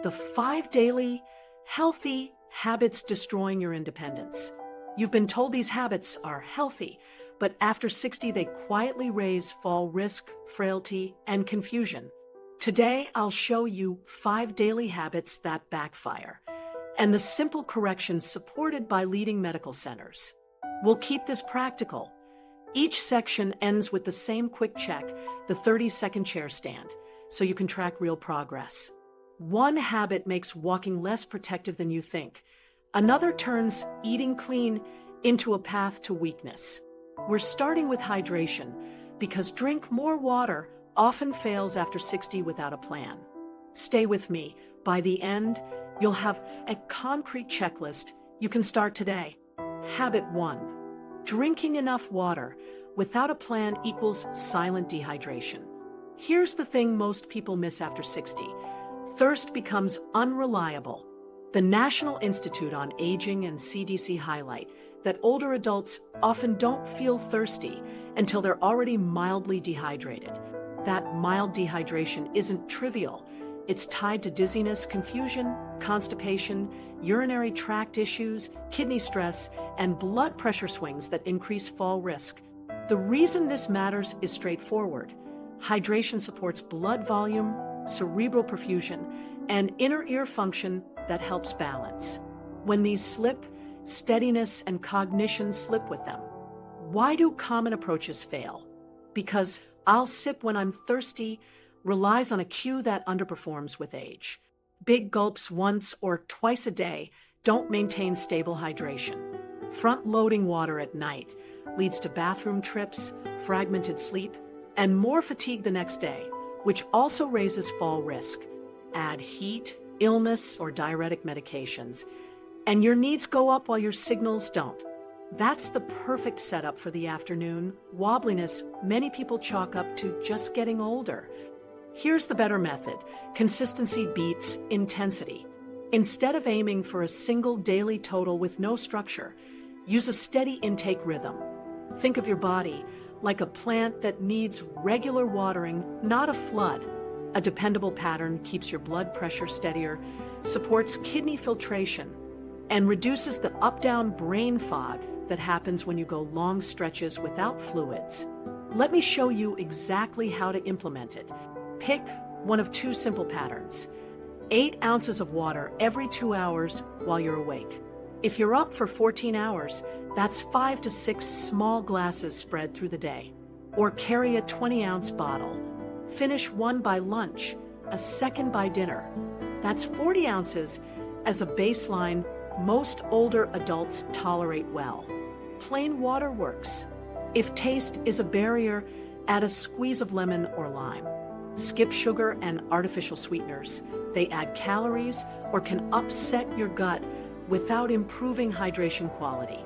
the 5 daily, healthy habits destroying your independence. You've been told these habits are healthy, but after 60, they quietly raise fall risk, frailty, and confusion. Today, I'll show you 5 daily habits that backfire, and the simple corrections supported by leading medical centers. We'll keep this practical. Each section ends with the same quick check, the 30-second chair stand, so you can track real progress. One habit makes walking less protective than you think. Another turns eating clean into a path to weakness. We're starting with hydration, because drink more water often fails after 60 without a plan. Stay with me. By the end, you'll have a concrete checklist you can start today. Habit 1. Drinking enough water without a plan equals silent dehydration. Here's the thing most people miss after 60. Thirst becomes unreliable. The National Institute on Aging and CDC highlight that older adults often don't feel thirsty until they're already mildly dehydrated. That mild dehydration isn't trivial. It's tied to dizziness, confusion, constipation, urinary tract issues, kidney stress, and blood pressure swings that increase fall risk. The reason this matters is straightforward. Hydration supports blood volume, cerebral perfusion, and inner ear function that helps balance. When these slip, steadiness and cognition slip with them. Why do common approaches fail? Because "I'll sip when I'm thirsty" relies on a cue that underperforms with age. Big gulps once or twice a day don't maintain stable hydration. Front-loading water at night leads to bathroom trips, fragmented sleep, and more fatigue the next day, which also raises fall risk. Add heat, illness, or diuretic medications, and your needs go up while your signals don't. That's the perfect setup for the afternoon wobbliness many people chalk up to just getting older. Here's the better method. Consistency beats intensity. Instead of aiming for a single daily total with no structure, use a steady intake rhythm. Think of your body like a plant that needs regular watering, not a flood. A dependable pattern keeps your blood pressure steadier, supports kidney filtration, and reduces the up-down brain fog that happens when you go long stretches without fluids. Let me show you exactly how to implement it. Pick one of 2 simple patterns. 8 ounces of water every 2 hours while you're awake. If you're up for 14 hours, that's 5 to 6 small glasses spread through the day. Or carry a 20-ounce bottle. Finish 1 by lunch, a second by dinner. That's 40 ounces as a baseline most older adults tolerate well. Plain water works. If taste is a barrier, add a squeeze of lemon or lime. Skip sugar and artificial sweeteners. They add calories or can upset your gut without improving hydration quality.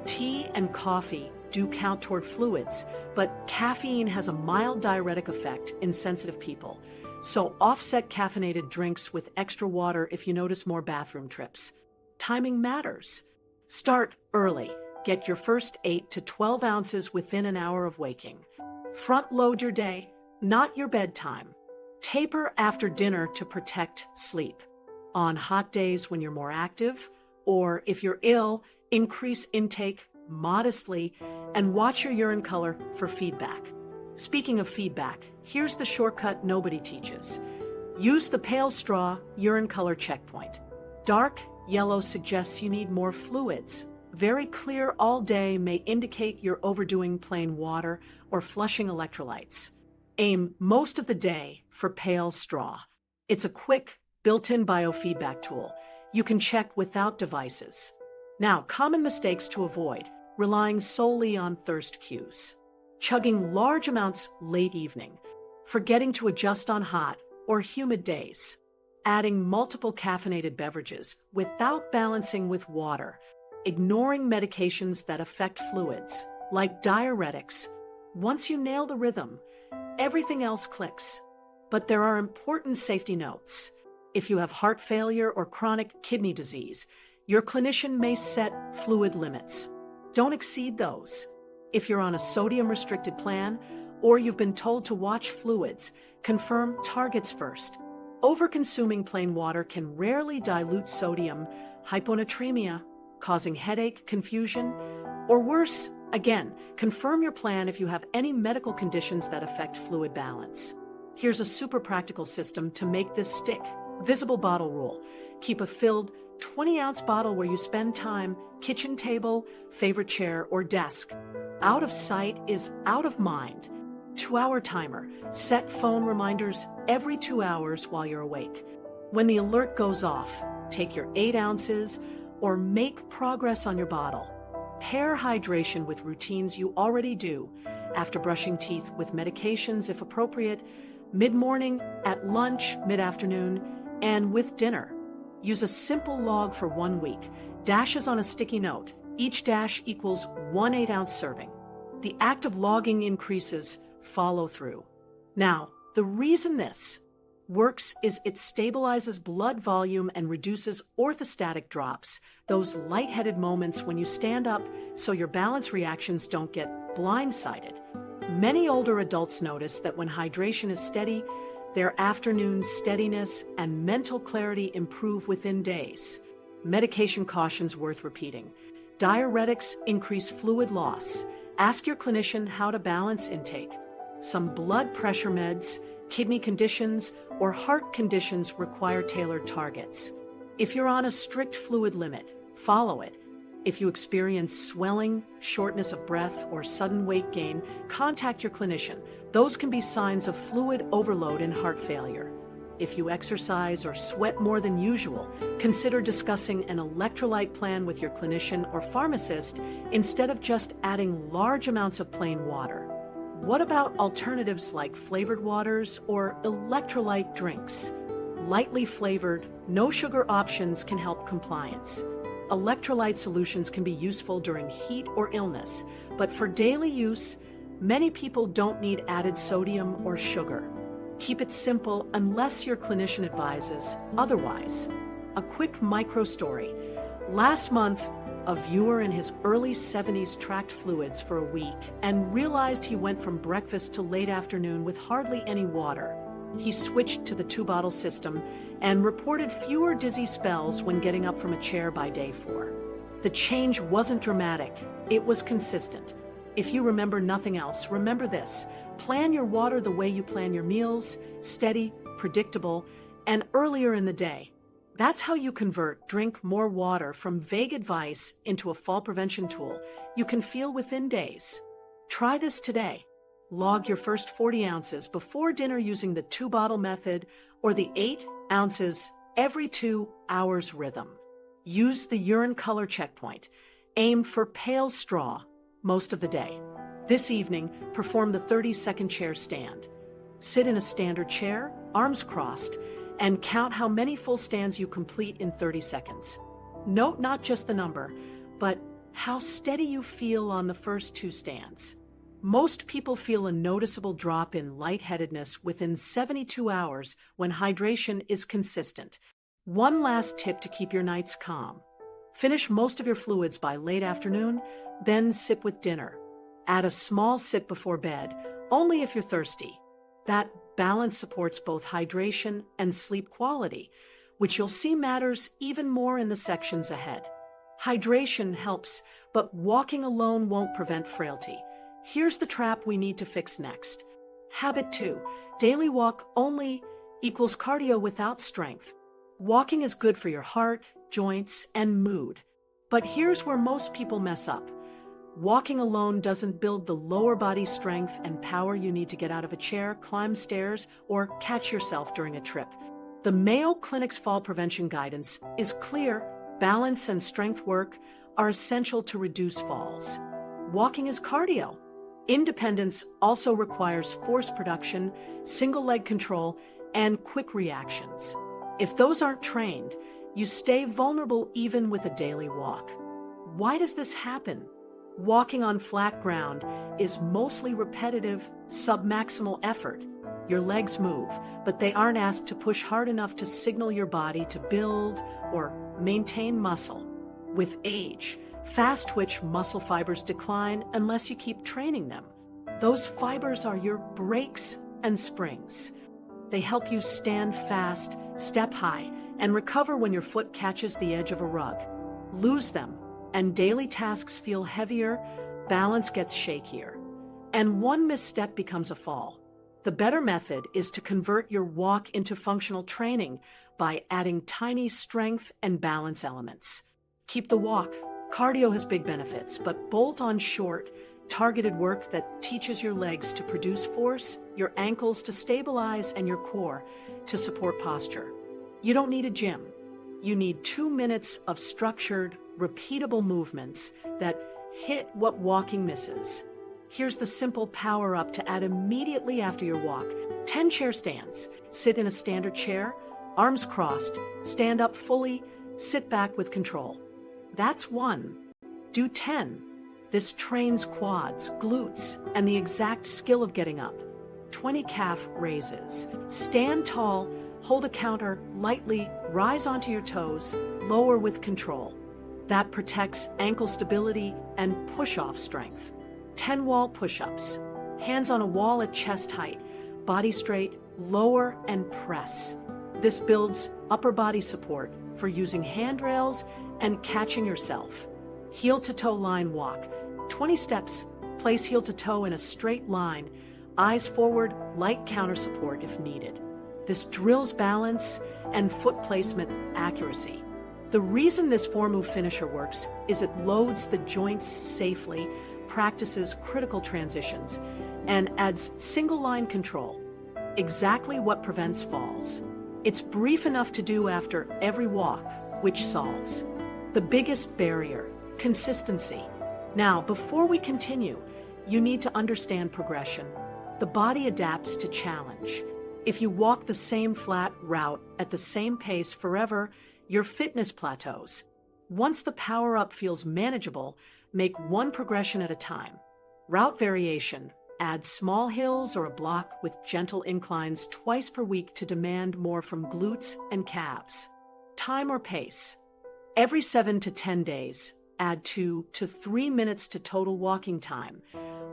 Tea and coffee do count toward fluids, but caffeine has a mild diuretic effect in sensitive people. So offset caffeinated drinks with extra water if you notice more bathroom trips. Timing matters. Start early. Get your first 8 to 12 ounces within an hour of waking. Front load your day, not your bedtime. Taper after dinner to protect sleep. On hot days when you're more active, or if you're ill, increase intake modestly and watch your urine color for feedback. Speaking of feedback, here's the shortcut nobody teaches. Use the pale straw urine color checkpoint. Dark yellow suggests you need more fluids. Very clear all day may indicate you're overdoing plain water or flushing electrolytes. Aim most of the day for pale straw. It's a quick, built-in biofeedback tool. You can check without devices. Now, common mistakes to avoid: relying solely on thirst cues, chugging large amounts late evening, forgetting to adjust on hot or humid days, adding multiple caffeinated beverages without balancing with water, ignoring medications that affect fluids, like diuretics. Once you nail the rhythm, everything else clicks. But there are important safety notes. If you have heart failure or chronic kidney disease, your clinician may set fluid limits. Don't exceed those. If you're on a sodium-restricted plan or you've been told to watch fluids, confirm targets first. Overconsuming plain water can rarely dilute sodium, hyponatremia, causing headache, confusion, or worse, again, confirm your plan if you have any medical conditions that affect fluid balance. Here's a super practical system to make this stick. Visible bottle rule. Keep a filled 20-ounce bottle where you spend time, kitchen table, favorite chair, or desk. Out of sight is out of mind. 2-hour timer. Set phone reminders every 2 hours while you're awake. When the alert goes off, take your 8 ounces or make progress on your bottle. Pair hydration with routines you already do, after brushing teeth with medications if appropriate, mid-morning, at lunch, mid-afternoon, and with dinner. Use a simple log for 1 week. Dashes on a sticky note. Each dash equals 1 8-ounce serving. The act of logging increases follow through. Now, the reason this works is it stabilizes blood volume and reduces orthostatic drops, those lightheaded moments when you stand up so your balance reactions don't get blindsided. Many older adults notice that when hydration is steady, their afternoon steadiness and mental clarity improve within days. Medication cautions worth repeating. Diuretics increase fluid loss. Ask your clinician how to balance intake. Some blood pressure meds, kidney conditions, or heart conditions require tailored targets. If you're on a strict fluid limit, follow it. If you experience swelling, shortness of breath, or sudden weight gain, contact your clinician. Those can be signs of fluid overload and heart failure. If you exercise or sweat more than usual, consider discussing an electrolyte plan with your clinician or pharmacist instead of just adding large amounts of plain water. What about alternatives like flavored waters or electrolyte drinks? Lightly flavored, no sugar options can help compliance. Electrolyte solutions can be useful during heat or illness, but for daily use, many people don't need added sodium or sugar. Keep it simple unless your clinician advises otherwise. A quick micro story. Last month, a viewer in his early 70s tracked fluids for a week and realized he went from breakfast to late afternoon with hardly any water. He switched to the 2-bottle system and reported fewer dizzy spells when getting up from a chair by day 4. The change wasn't dramatic, it was consistent. If you remember nothing else, remember this. Plan your water the way you plan your meals, steady, predictable, and earlier in the day. That's how you convert drink more water from vague advice into a fall prevention tool you can feel within days. Try this today. Log your first 40 ounces before dinner using the 2-bottle method or the 8 ounces every 2 hours rhythm. Use the urine color checkpoint. Aim for pale straw most of the day. This evening, perform the 30-second chair stand. Sit in a standard chair, arms crossed, and count how many full stands you complete in 30 seconds. Note not just the number, but how steady you feel on the first 2 stands. Most people feel a noticeable drop in lightheadedness within 72 hours when hydration is consistent. One last tip to keep your nights calm. Finish most of your fluids by late afternoon, then sip with dinner. Add a small sip before bed, only if you're thirsty. That balance supports both hydration and sleep quality, which you'll see matters even more in the sections ahead. Hydration helps, but walking alone won't prevent frailty. Here's the trap we need to fix next. Habit 2. Daily walk only equals cardio without strength. Walking is good for your heart, joints, and mood. But here's where most people mess up. Walking alone doesn't build the lower body strength and power you need to get out of a chair, climb stairs, or catch yourself during a trip. The Mayo Clinic's fall prevention guidance is clear. Balance and strength work are essential to reduce falls. Walking is cardio. Independence also requires force production, single leg control, and quick reactions. If those aren't trained, you stay vulnerable even with a daily walk. Why does this happen? Walking on flat ground is mostly repetitive, submaximal effort. Your legs move, but they aren't asked to push hard enough to signal your body to build or maintain muscle. With age, fast-twitch muscle fibers decline unless you keep training them. Those fibers are your brakes and springs. They help you stand fast, step high, and recover when your foot catches the edge of a rug. Lose them, and daily tasks feel heavier, balance gets shakier, and one misstep becomes a fall. The better method is to convert your walk into functional training by adding tiny strength and balance elements. Keep the walk. Cardio has big benefits, but bolt on short, targeted work that teaches your legs to produce force, your ankles to stabilize, and your core to support posture. You don't need a gym. You need 2 minutes of structured, repeatable movements that hit what walking misses. Here's the simple power-up to add immediately after your walk. 10 chair stands. Sit in a standard chair, arms crossed, stand up fully, sit back with control. That's 1. Do 10. This trains quads, glutes, and the exact skill of getting up. 20 calf raises. Stand tall, hold a counter lightly, rise onto your toes, lower with control. That protects ankle stability and push-off strength. 10 wall push-ups. Hands on a wall at chest height, body straight, lower and press. This builds upper body support for using handrails and catching yourself. Heel to toe line walk. 20 steps, place heel to toe in a straight line, eyes forward, light counter support if needed. This drills balance and foot placement accuracy. The reason this 4-move finisher works is it loads the joints safely, practices critical transitions, and adds single line control. Exactly what prevents falls. It's brief enough to do after every walk, which solves the biggest barrier: consistency. Now, before we continue, you need to understand progression. The body adapts to challenge. If you walk the same flat route at the same pace forever, your fitness plateaus. Once the power-up feels manageable, make one progression at a time. Route variation. Add small hills or a block with gentle inclines twice per week to demand more from glutes and calves. Time or pace. Every 7 to 10 days, add 2 to 3 minutes to total walking time,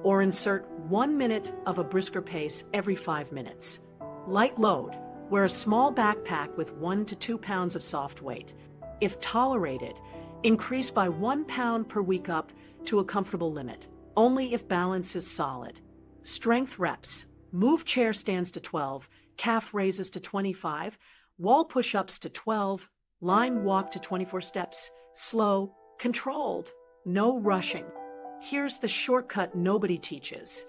or insert 1 minute of a brisker pace every 5 minutes. Light load. Wear a small backpack with 1 to 2 pounds of soft weight. If tolerated, increase by 1 pound per week up to a comfortable limit, only if balance is solid. Strength reps. Move chair stands to 12, calf raises to 25, wall push-ups to 12, line walk to 24 steps, slow, controlled, no rushing. Here's the shortcut nobody teaches.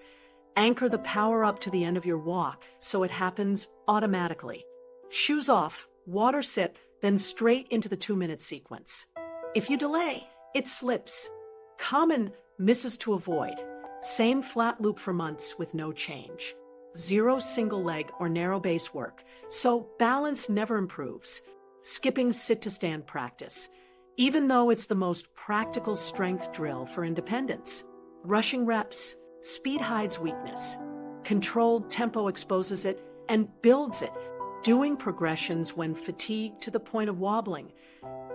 Anchor the power up to the end of your walk so it happens automatically. Shoes off, water sip, then straight into the 2-minute sequence. If you delay, it slips. Common misses to avoid. Same flat loop for months with no change. 0 single leg or narrow base work, so balance never improves. Skipping sit to stand practice, even though it's the most practical strength drill for independence. Rushing reps. Speed hides weakness. Controlled tempo exposes it and builds it. Doing progressions when fatigued to the point of wobbling.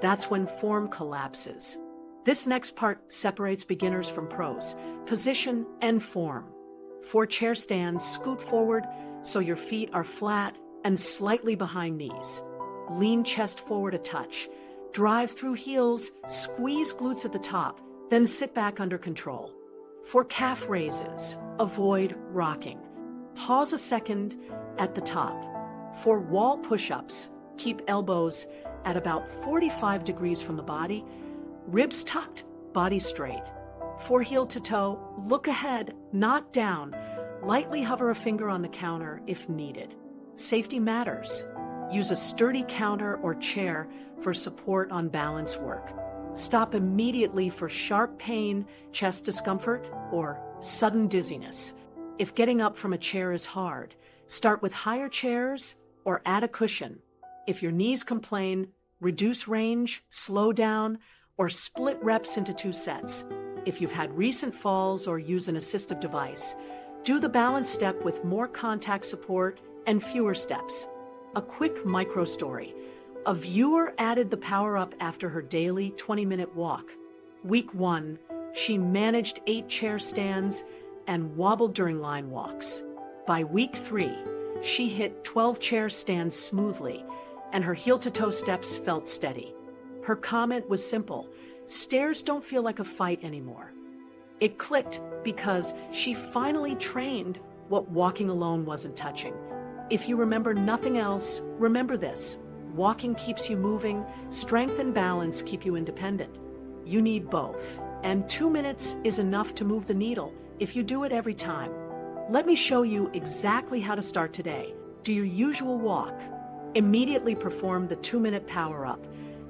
That's when form collapses. This next part separates beginners from pros. Position and form. For chair stands, scoot forward so your feet are flat and slightly behind knees. Lean chest forward a touch. Drive through heels, squeeze glutes at the top, then sit back under control. For calf raises, avoid rocking. Pause a second at the top. For wall push-ups, keep elbows at about 45 degrees from the body, ribs tucked, body straight. For heel to toe, look ahead, not down. Lightly hover a finger on the counter if needed. Safety matters. Use a sturdy counter or chair for support on balance work. Stop immediately for sharp pain, chest discomfort, or sudden dizziness. If getting up from a chair is hard, start with higher chairs or add a cushion. If your knees complain, reduce range, slow down, or split reps into 2 sets. If you've had recent falls or use an assistive device, do the balance step with more contact support and fewer steps. A quick micro story. A viewer added the power up after her daily 20-minute walk. Week 1, she managed 8 chair stands and wobbled during line walks. By week 3, she hit 12 chair stands smoothly, and her heel-to-toe steps felt steady. Her comment was simple: stairs don't feel like a fight anymore. It clicked because she finally trained what walking alone wasn't touching. If you remember nothing else, remember this: walking keeps you moving, strength and balance keep you independent. You need both, and 2 minutes is enough to move the needle if you do it every time. Let me show you exactly how to start today. Do your usual walk. Immediately perform the 2-minute power-up.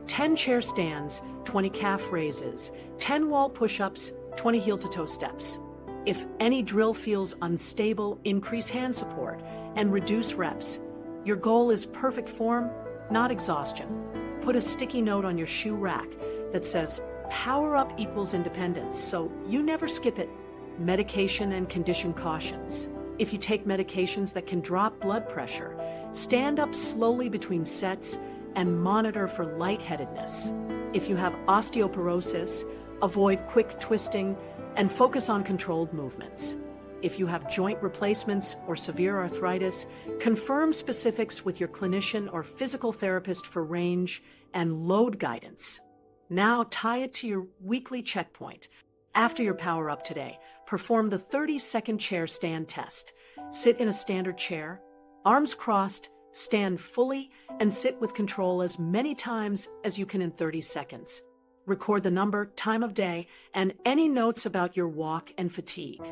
10 chair stands, 20 calf raises, 10 wall push-ups, 20 heel-to-toe steps. If any drill feels unstable, increase hand support and reduce reps. Your goal is perfect form, not exhaustion. Put a sticky note on your shoe rack that says, "Power up equals independence," so you never skip it. Medication and condition cautions. If you take medications that can drop blood pressure, stand up slowly between sets and monitor for lightheadedness. If you have osteoporosis, avoid quick twisting and focus on controlled movements. If you have joint replacements or severe arthritis, confirm specifics with your clinician or physical therapist for range and load guidance. Now tie it to your weekly checkpoint. After your power up today, perform the 30-second chair stand test. Sit in a standard chair, arms crossed, stand fully, and sit with control as many times as you can in 30 seconds. Record the number, time of day, and any notes about your walk and fatigue.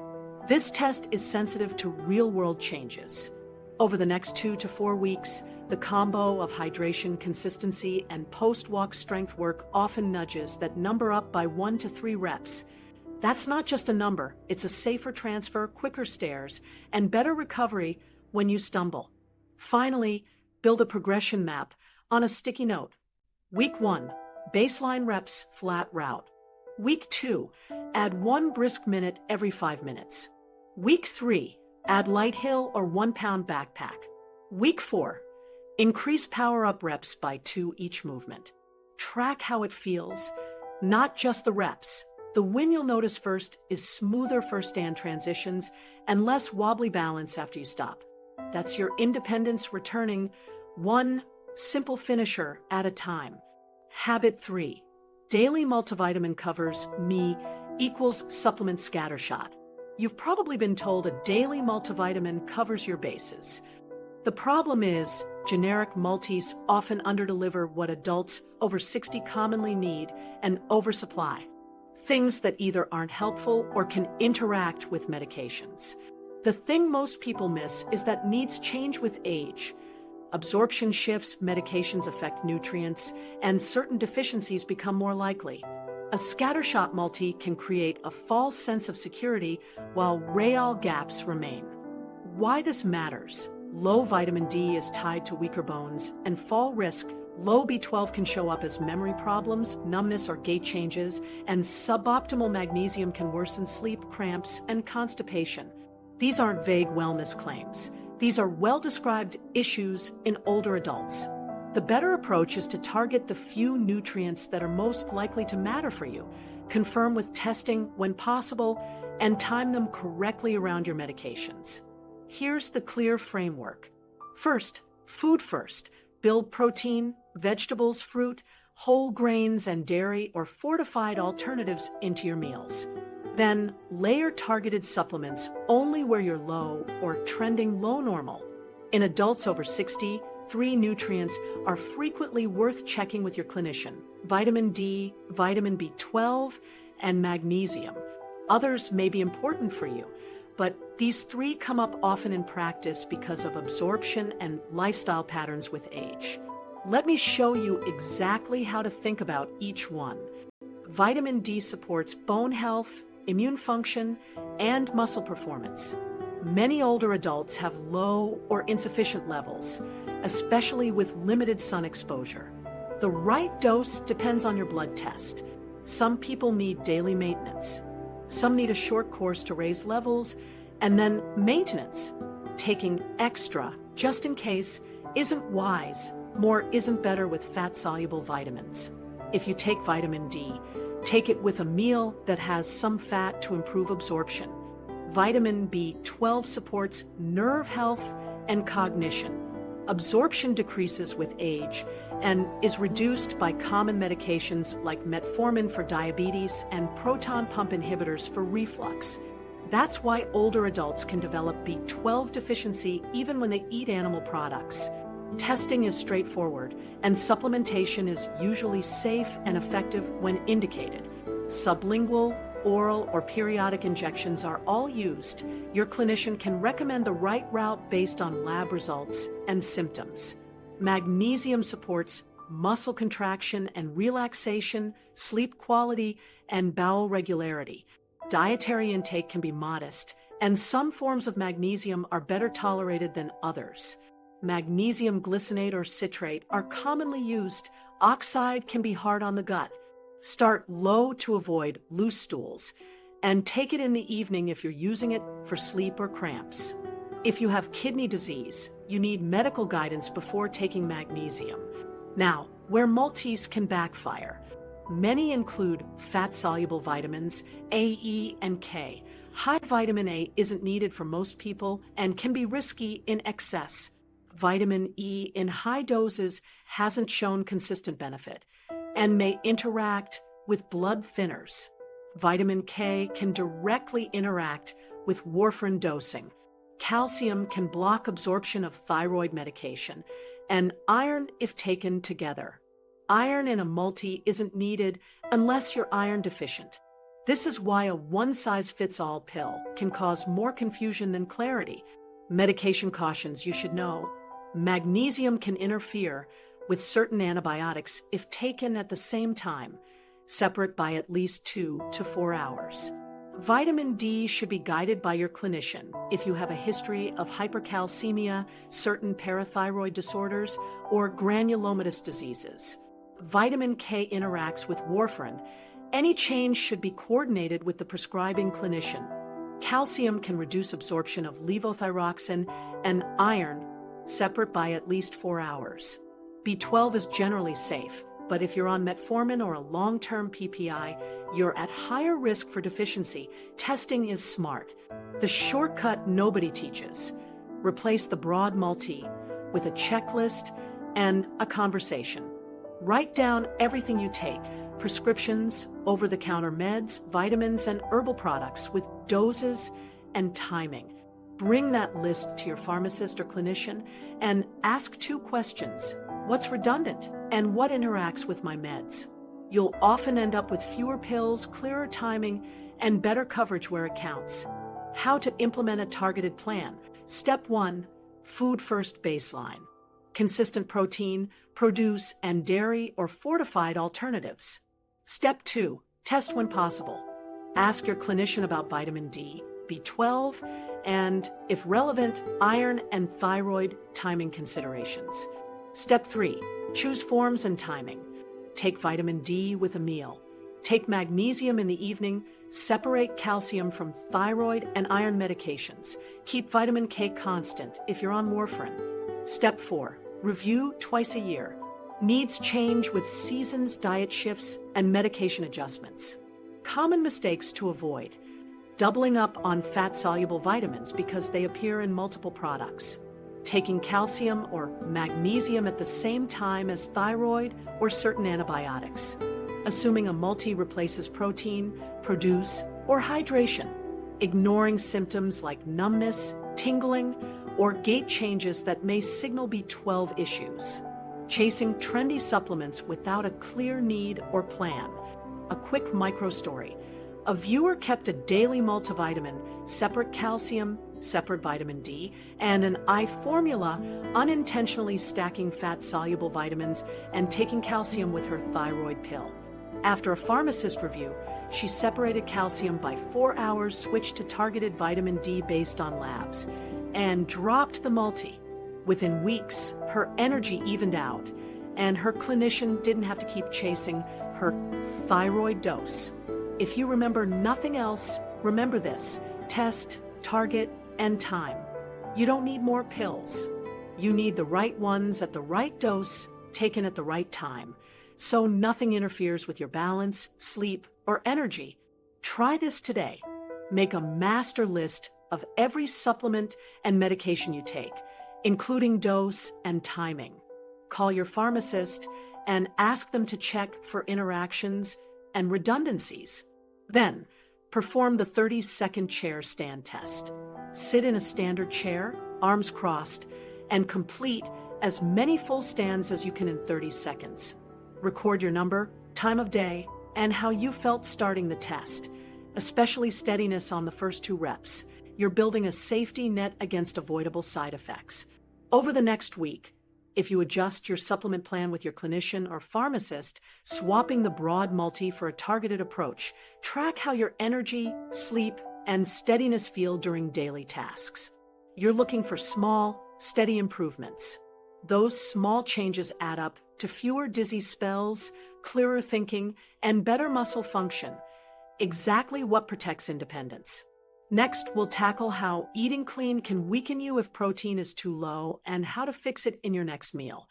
This test is sensitive to real-world changes. Over the next 2 to 4 weeks, the combo of hydration, consistency, and post-walk strength work often nudges that number up by 1 to 3 reps. That's not just a number, it's a safer transfer, quicker stairs, and better recovery when you stumble. Finally, build a progression map on a sticky note. Week 1, baseline reps, flat route. Week 2, add 1 brisk minute every 5 minutes. Week 3, add light hill or 1-pound backpack. Week 4, increase power up reps by 2 each movement. Track how it feels, not just the reps. The win you'll notice first is smoother first stand transitions and less wobbly balance after you stop. That's your independence returning, one simple finisher at a time. Habit 3. Daily multivitamin covers me equals supplement scattershot. You've probably been told a daily multivitamin covers your bases. The problem is, generic multis often underdeliver what adults over 60 commonly need and oversupply. Things that either aren't helpful or can interact with medications. The thing most people miss is that needs change with age. Absorption shifts, medications affect nutrients, and certain deficiencies become more likely. A scattershot multi can create a false sense of security while real gaps remain. Why this matters? Low vitamin D is tied to weaker bones and fall risk. Low B12 can show up as memory problems, numbness or gait changes, and suboptimal magnesium can worsen sleep, cramps, and constipation. These aren't vague wellness claims. These are well-described issues in older adults. The better approach is to target the few nutrients that are most likely to matter for you, confirm with testing when possible, and time them correctly around your medications. Here's the clear framework. First, food first. Build protein, vegetables, fruit, whole grains, and dairy or fortified alternatives into your meals. Then, layer targeted supplements only where you're low or trending low normal. In adults over 60, 3 nutrients are frequently worth checking with your clinician: vitamin D, vitamin B12, and magnesium. Others may be important for you, but these 3 come up often in practice because of absorption and lifestyle patterns with age. Let me show you exactly how to think about each one. Vitamin D supports bone health, immune function, and muscle performance. Many older adults have low or insufficient levels, especially with limited sun exposure. The right dose depends on your blood test. Some people need daily maintenance. Some need a short course to raise levels, and then maintenance. Taking extra, just in case, isn't wise. More isn't better with fat-soluble vitamins. If you take vitamin D, take it with a meal that has some fat to improve absorption. Vitamin B12 supports nerve health and cognition. Absorption decreases with age and is reduced by common medications like metformin for diabetes and proton pump inhibitors for reflux. That's why older adults can develop B12 deficiency even when they eat animal products. Testing is straightforward, and supplementation is usually safe and effective when indicated. Sublingual, oral, or periodic injections are all used. Your clinician can recommend the right route based on lab results and symptoms. Magnesium supports muscle contraction and relaxation, sleep quality, and bowel regularity. Dietary intake can be modest, and some forms of magnesium are better tolerated than others. Magnesium glycinate or citrate are commonly used. Oxide can be hard on the gut. Start low to avoid loose stools, and take it in the evening if you're using it for sleep or cramps. If you have kidney disease, you need medical guidance before taking magnesium. Now, where multis can backfire. Many include fat-soluble vitamins, A, E, and K. High vitamin A isn't needed for most people and can be risky in excess. Vitamin E in high doses hasn't shown consistent benefit and may interact with blood thinners. Vitamin K can directly interact with warfarin dosing. Calcium can block absorption of thyroid medication, and iron if taken together. Iron in a multi isn't needed unless you're iron deficient. This is why a one-size-fits-all pill can cause more confusion than clarity. Medication cautions you should know. Magnesium can interfere with certain antibiotics if taken at the same time, separate by at least 2 to 4 hours. Vitamin D should be guided by your clinician if you have a history of hypercalcemia, certain parathyroid disorders, or granulomatous diseases. Vitamin K interacts with warfarin. Any change should be coordinated with the prescribing clinician. Calcium can reduce absorption of levothyroxine, and iron separate by at least 4 hours. B12 is generally safe, but if you're on metformin or a long-term PPI, you're at higher risk for deficiency. Testing is smart. The shortcut nobody teaches. Replace the broad multi with a checklist and a conversation. Write down everything you take: prescriptions, over-the-counter meds, vitamins, and herbal products with doses and timing. Bring that list to your pharmacist or clinician and ask 2 questions. What's redundant and what interacts with my meds? You'll often end up with fewer pills, clearer timing, and better coverage where it counts. How to implement a targeted plan. Step 1, food first baseline. Consistent protein, produce, and dairy or fortified alternatives. Step 2, test when possible. Ask your clinician about vitamin D, B12, and, if relevant, iron and thyroid timing considerations. Step 3, choose forms and timing. Take vitamin D with a meal. Take magnesium in the evening. Separate calcium from thyroid and iron medications. Keep vitamin K constant if you're on warfarin. Step 4, review twice a year. Needs change with seasons, diet shifts, and medication adjustments. Common mistakes to avoid. Doubling up on fat-soluble vitamins because they appear in multiple products. Taking calcium or magnesium at the same time as thyroid or certain antibiotics. Assuming a multi replaces protein, produce, or hydration. Ignoring symptoms like numbness, tingling, or gait changes that may signal B12 issues. Chasing trendy supplements without a clear need or plan. A quick micro story. A viewer kept a daily multivitamin, separate calcium, separate vitamin D, and an eye formula, unintentionally stacking fat-soluble vitamins and taking calcium with her thyroid pill. After a pharmacist review, she separated calcium by 4 hours, switched to targeted vitamin D based on labs, and dropped the multi. Within weeks, her energy evened out, and her clinician didn't have to keep chasing her thyroid dose. If you remember nothing else, remember this: test, target, and time. You don't need more pills. You need the right ones at the right dose, taken at the right time, so nothing interferes with your balance, sleep, or energy. Try this today. Make a master list of every supplement and medication you take, including dose and timing. Call your pharmacist and ask them to check for interactions and redundancies. Then, perform the 30-second chair stand test. Sit in a standard chair, arms crossed, and complete as many full stands as you can in 30 seconds. Record your number, time of day, and how you felt starting the test, especially steadiness on the first 2 reps. You're building a safety net against avoidable side effects. Over the next week, if you adjust your supplement plan with your clinician or pharmacist, swapping the broad multi for a targeted approach, track how your energy, sleep, and steadiness feel during daily tasks. You're looking for small, steady improvements. Those small changes add up to fewer dizzy spells, clearer thinking, and better muscle function. Exactly what protects independence. Next, we'll tackle how eating clean can weaken you if protein is too low and how to fix it in your next meal.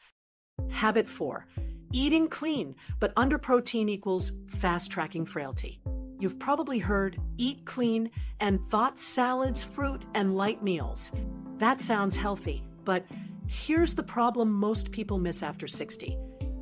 Habit 4. Eating clean, but under protein equals fast-tracking frailty. You've probably heard eat clean and thought salads, fruit, and light meals. That sounds healthy, but here's the problem most people miss after 60.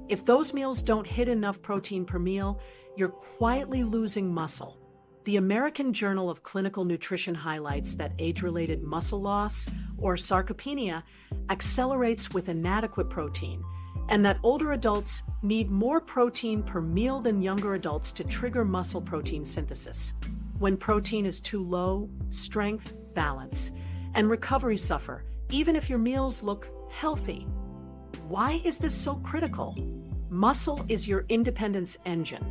If those meals don't hit enough protein per meal, you're quietly losing muscle. The American Journal of Clinical Nutrition highlights that age-related muscle loss, or sarcopenia, accelerates with inadequate protein, and that older adults need more protein per meal than younger adults to trigger muscle protein synthesis. When protein is too low, strength, balance, and recovery suffer, even if your meals look healthy. Why is this so critical? Muscle is your independence engine.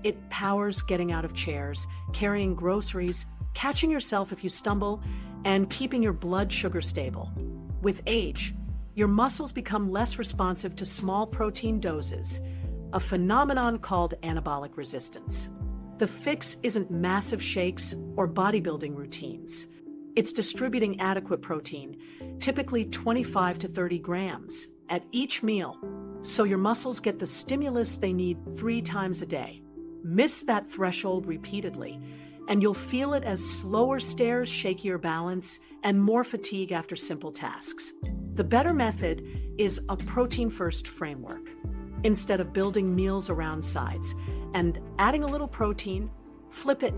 It powers getting out of chairs, carrying groceries, catching yourself if you stumble, and keeping your blood sugar stable. With age, your muscles become less responsive to small protein doses, a phenomenon called anabolic resistance. The fix isn't massive shakes or bodybuilding routines. It's distributing adequate protein, typically 25 to 30 grams, at each meal, so your muscles get the stimulus they need 3 times a day. Miss that threshold repeatedly, and you'll feel it as slower stairs, shakier balance, and more fatigue after simple tasks. The better method is a protein-first framework. Instead of building meals around sides and adding a little protein, flip it.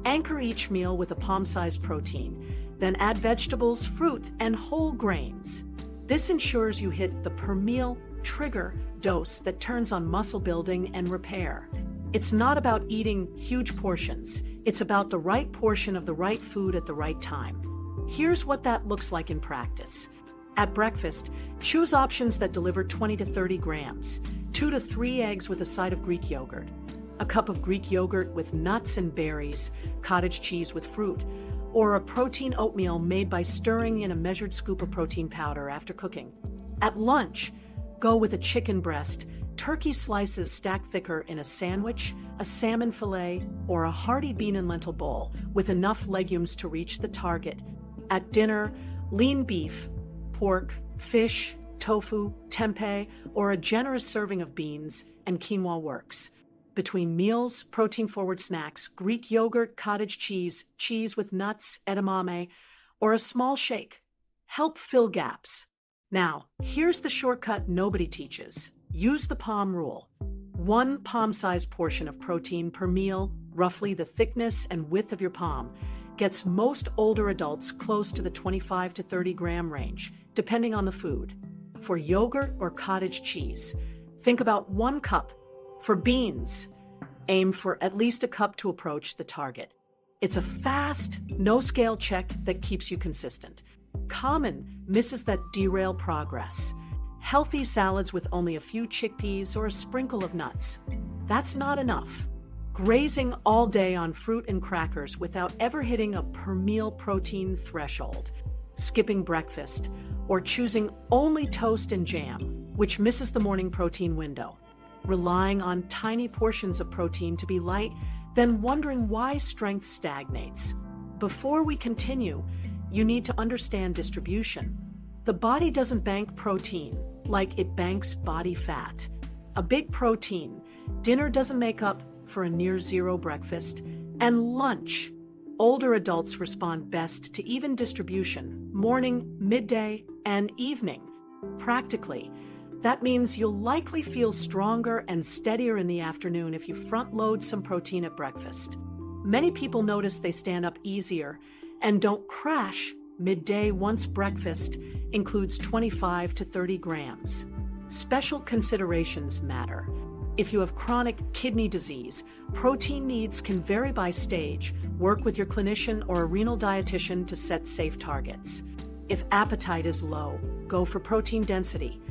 Anchor each meal with a palm-sized protein, then add vegetables, fruit, and whole grains. This ensures you hit the per-meal trigger dose that turns on muscle building and repair. It's not about eating huge portions. It's about the right portion of the right food at the right time. Here's what that looks like in practice. At breakfast, choose options that deliver 20 to 30 grams, 2 to 3 eggs with a side of Greek yogurt, a cup of Greek yogurt with nuts and berries, cottage cheese with fruit, or a protein oatmeal made by stirring in a measured scoop of protein powder after cooking. At lunch, go with a chicken breast, turkey slices stacked thicker in a sandwich, a salmon fillet, or a hearty bean and lentil bowl with enough legumes to reach the target. At dinner, lean beef, pork, fish, tofu, tempeh, or a generous serving of beans and quinoa works. Between meals, protein-forward snacks, Greek yogurt, cottage cheese, cheese with nuts, edamame, or a small shake. Help fill gaps. Now, here's the shortcut nobody teaches. Use the palm rule. 1 palm-sized portion of protein per meal, roughly the thickness and width of your palm, gets most older adults close to the 25 to 30 gram range, depending on the food. For yogurt or cottage cheese, think about 1 cup. For beans, aim for at least a cup to approach the target. It's a fast, no-scale check that keeps you consistent. Common misses that derail progress. Healthy salads with only a few chickpeas or a sprinkle of nuts. That's not enough. Grazing all day on fruit and crackers without ever hitting a per-meal protein threshold. Skipping breakfast, or choosing only toast and jam, which misses the morning protein window. Relying on tiny portions of protein to be light, then wondering why strength stagnates. Before we continue, you need to understand distribution. The body doesn't bank protein like it banks body fat. A big protein dinner doesn't make up for a near zero breakfast, and lunch Older adults respond best to even distribution, morning, midday, and evening. Practically, that means you'll likely feel stronger and steadier in the afternoon if you front-load some protein at breakfast. Many people notice they stand up easier and don't crash midday once breakfast includes 25 to 30 grams. Special considerations matter. If you have chronic kidney disease, protein needs can vary by stage. Work with your clinician or a renal dietitian to set safe targets. If appetite is low, go for protein density.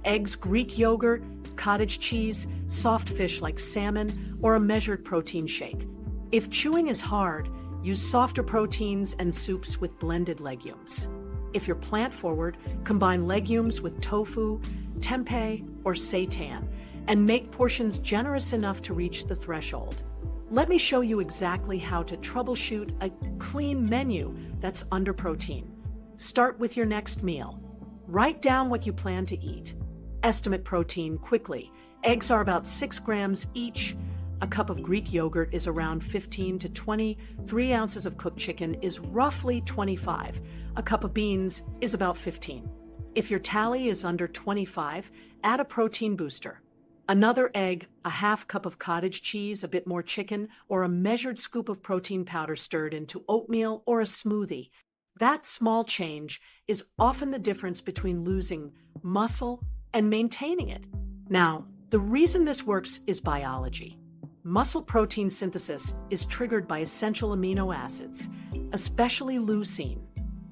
Eggs, Greek yogurt, cottage cheese, soft fish like salmon, or a measured protein shake. If chewing is hard, use softer proteins and soups with blended legumes. If you're plant-forward, combine legumes with tofu, tempeh, or seitan, and make portions generous enough to reach the threshold. Let me show you exactly how to troubleshoot a clean menu that's under protein. Start with your next meal. Write down what you plan to eat. Estimate protein quickly. Eggs are about 6 grams each. A cup of Greek yogurt is around 15 to 20. 3 ounces of cooked chicken is roughly 25. A cup of beans is about 15. If your tally is under 25, add a protein booster. Another egg, a half cup of cottage cheese, a bit more chicken, or a measured scoop of protein powder stirred into oatmeal or a smoothie. That small change is often the difference between losing muscle and maintaining it. Now, the reason this works is biology. Muscle protein synthesis is triggered by essential amino acids, especially leucine.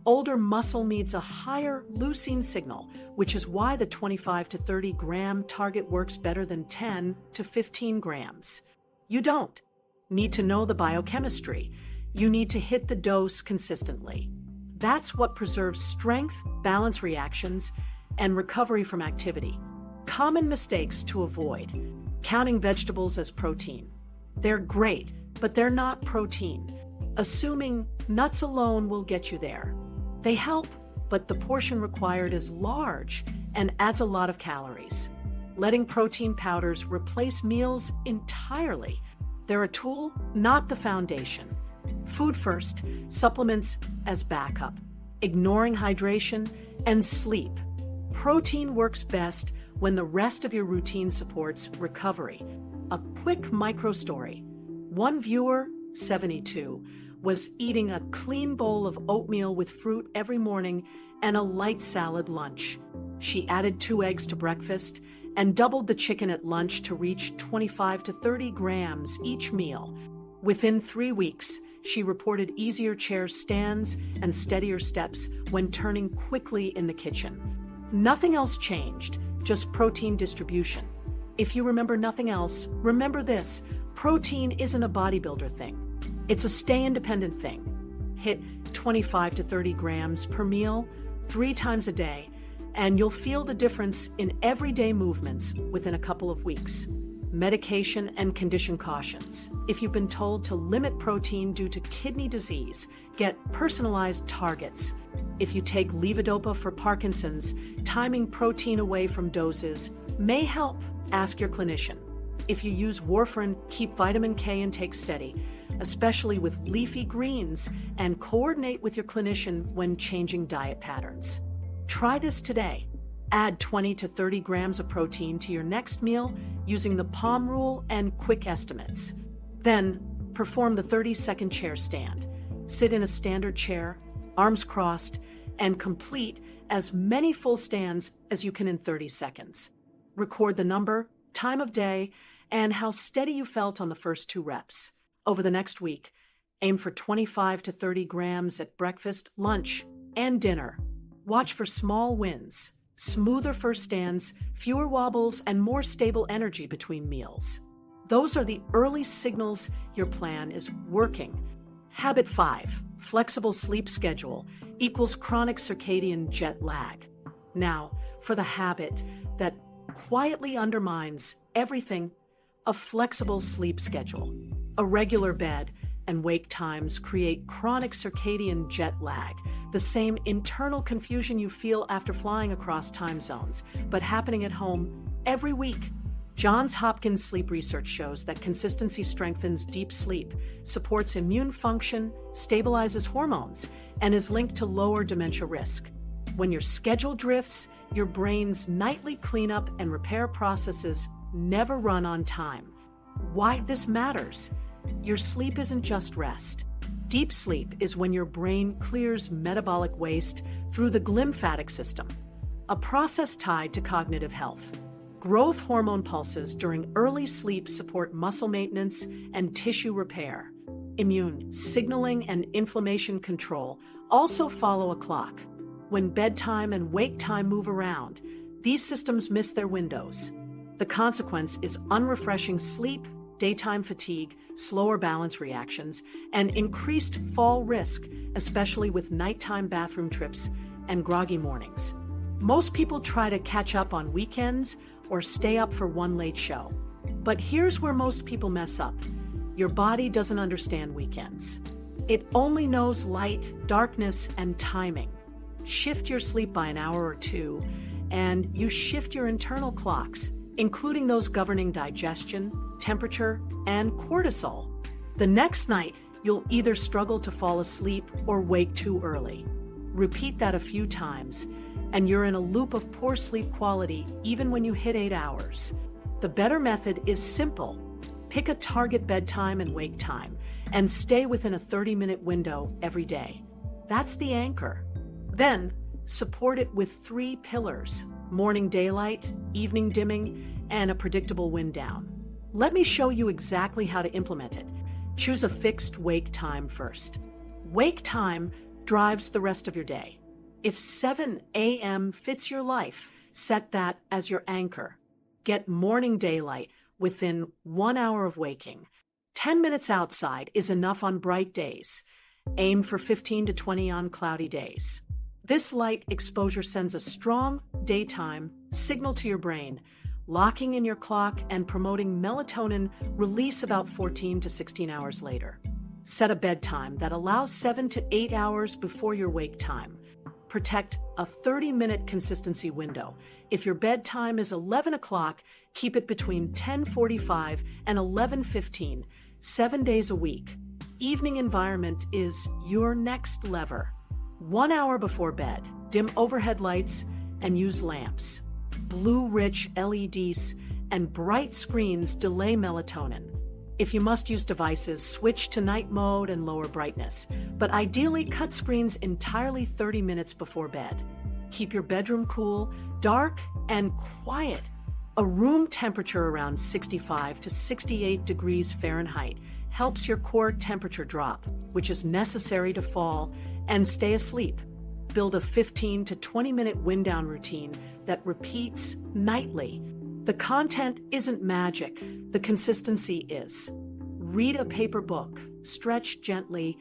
Older muscle needs a higher leucine signal, which is why the 25 to 30 gram target works better than 10 to 15 grams. You don't need to know the biochemistry. You need to hit the dose consistently. That's what preserves strength, balance reactions, and recovery from activity. Common mistakes to avoid. Counting vegetables as protein. They're great, but they're not protein. Assuming nuts alone will get you there. They help, but the portion required is large and adds a lot of calories. Letting protein powders replace meals entirely. They're a tool, not the foundation. Food first, supplements as backup. Ignoring hydration and sleep. Protein works best when the rest of your routine supports recovery. A quick micro story. One viewer, 72, was eating a clean bowl of oatmeal with fruit every morning and a light salad lunch. She added 2 eggs to breakfast and doubled the chicken at lunch to reach 25 to 30 grams each meal. Within 3 weeks, she reported easier chair stands and steadier steps when turning quickly in the kitchen. Nothing else changed, just protein distribution. If you remember nothing else, remember this: protein isn't a bodybuilder thing. It's a stay-independent thing. Hit 25 to 30 grams per meal 3 times a day, and you'll feel the difference in everyday movements within a couple of weeks. Medication and condition cautions. If you've been told to limit protein due to kidney disease, get personalized targets. If you take levodopa for Parkinson's, timing protein away from doses may help. Ask your clinician. If you use warfarin, keep vitamin K intake steady, especially with leafy greens, and coordinate with your clinician when changing diet patterns. Try this today. Add 20 to 30 grams of protein to your next meal using the POM rule and quick estimates. Then, perform the 30-second chair stand. Sit in a standard chair, arms crossed, and complete as many full stands as you can in 30 seconds. Record the number, time of day, and how steady you felt on the first 2 reps. Over the next week, aim for 25 to 30 grams at breakfast, lunch, and dinner. Watch for small wins, smoother first stands, fewer wobbles, and more stable energy between meals. Those are the early signals your plan is working. Habit 5, flexible sleep schedule equals chronic circadian jet lag. Now, for the habit that quietly undermines everything, a flexible sleep schedule. A regular bed and wake times create chronic circadian jet lag, the same internal confusion you feel after flying across time zones, but happening at home every week. Johns Hopkins sleep research shows that consistency strengthens deep sleep, supports immune function, stabilizes hormones, and is linked to lower dementia risk. When your schedule drifts, your brain's nightly cleanup and repair processes never run on time. Why this matters? Your sleep isn't just rest. Deep sleep is when your brain clears metabolic waste through the glymphatic system, a process tied to cognitive health. Growth hormone pulses during early sleep support muscle maintenance and tissue repair. Immune signaling and inflammation control also follow a clock. When bedtime and wake time move around, these systems miss their windows. The consequence is unrefreshing sleep, daytime fatigue, slower balance reactions, and increased fall risk, especially with nighttime bathroom trips and groggy mornings. Most people try to catch up on weekends or stay up for one late show. But here's where most people mess up. Your body doesn't understand weekends. It only knows light, darkness, and timing. Shift your sleep by an hour or two, and you shift your internal clocks, including those governing digestion, temperature, and cortisol. The next night, you'll either struggle to fall asleep or wake too early. Repeat that a few times, and you're in a loop of poor sleep quality even when you hit 8 hours. The better method is simple. Pick a target bedtime and wake time, and stay within a 30-minute window every day. That's the anchor. Then, support it with 3 pillars: morning daylight, evening dimming, and a predictable wind down. Let me show you exactly how to implement it. Choose a fixed wake time first. Wake time drives the rest of your day. If 7 a.m. fits your life, set that as your anchor. Get morning daylight within 1 hour of waking. 10 minutes outside is enough on bright days. Aim for 15 to 20 on cloudy days. This light exposure sends a strong daytime signal to your brain, locking in your clock and promoting melatonin release about 14 to 16 hours later. Set a bedtime that allows 7 to 8 hours before your wake time. Protect a 30-minute consistency window. If your bedtime is 11 o'clock, keep it between 10:45 and 11:15, 7 days a week. Evening environment is your next lever. 1 hour before bed, dim overhead lights and use lamps. Blue-rich LEDs and bright screens delay melatonin. If you must use devices, switch to night mode and lower brightness, but ideally cut screens entirely 30 minutes before bed. Keep your bedroom cool, dark, and quiet. A room temperature around 65 to 68 degrees Fahrenheit helps your core temperature drop, which is necessary to fall and stay asleep. Build a 15 to 20-minute wind down routine that repeats nightly. The content isn't magic, the consistency is. Read a paper book, stretch gently,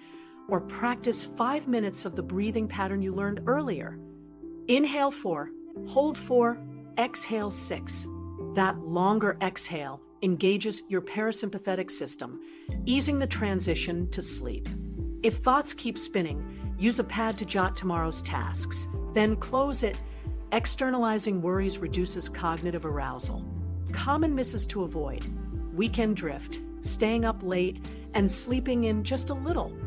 or practice 5 minutes of the breathing pattern you learned earlier. Inhale 4, hold 4, exhale 6. That longer exhale engages your parasympathetic system, easing the transition to sleep. If thoughts keep spinning, use a pad to jot tomorrow's tasks, then close it. Externalizing worries reduces cognitive arousal. Common misses to avoid: weekend drift, staying up late, and sleeping in just a little.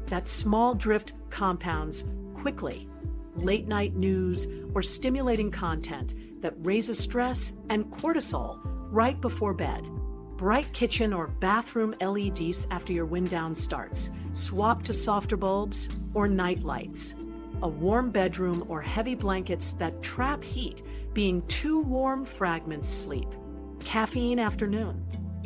That small drift compounds quickly. Late night news or stimulating content that raises stress and cortisol right before bed. Bright kitchen or bathroom LEDs after your wind down starts. Swap to softer bulbs or night lights. A warm bedroom or heavy blankets that trap heat, being too warm fragments sleep. Caffeine afternoon.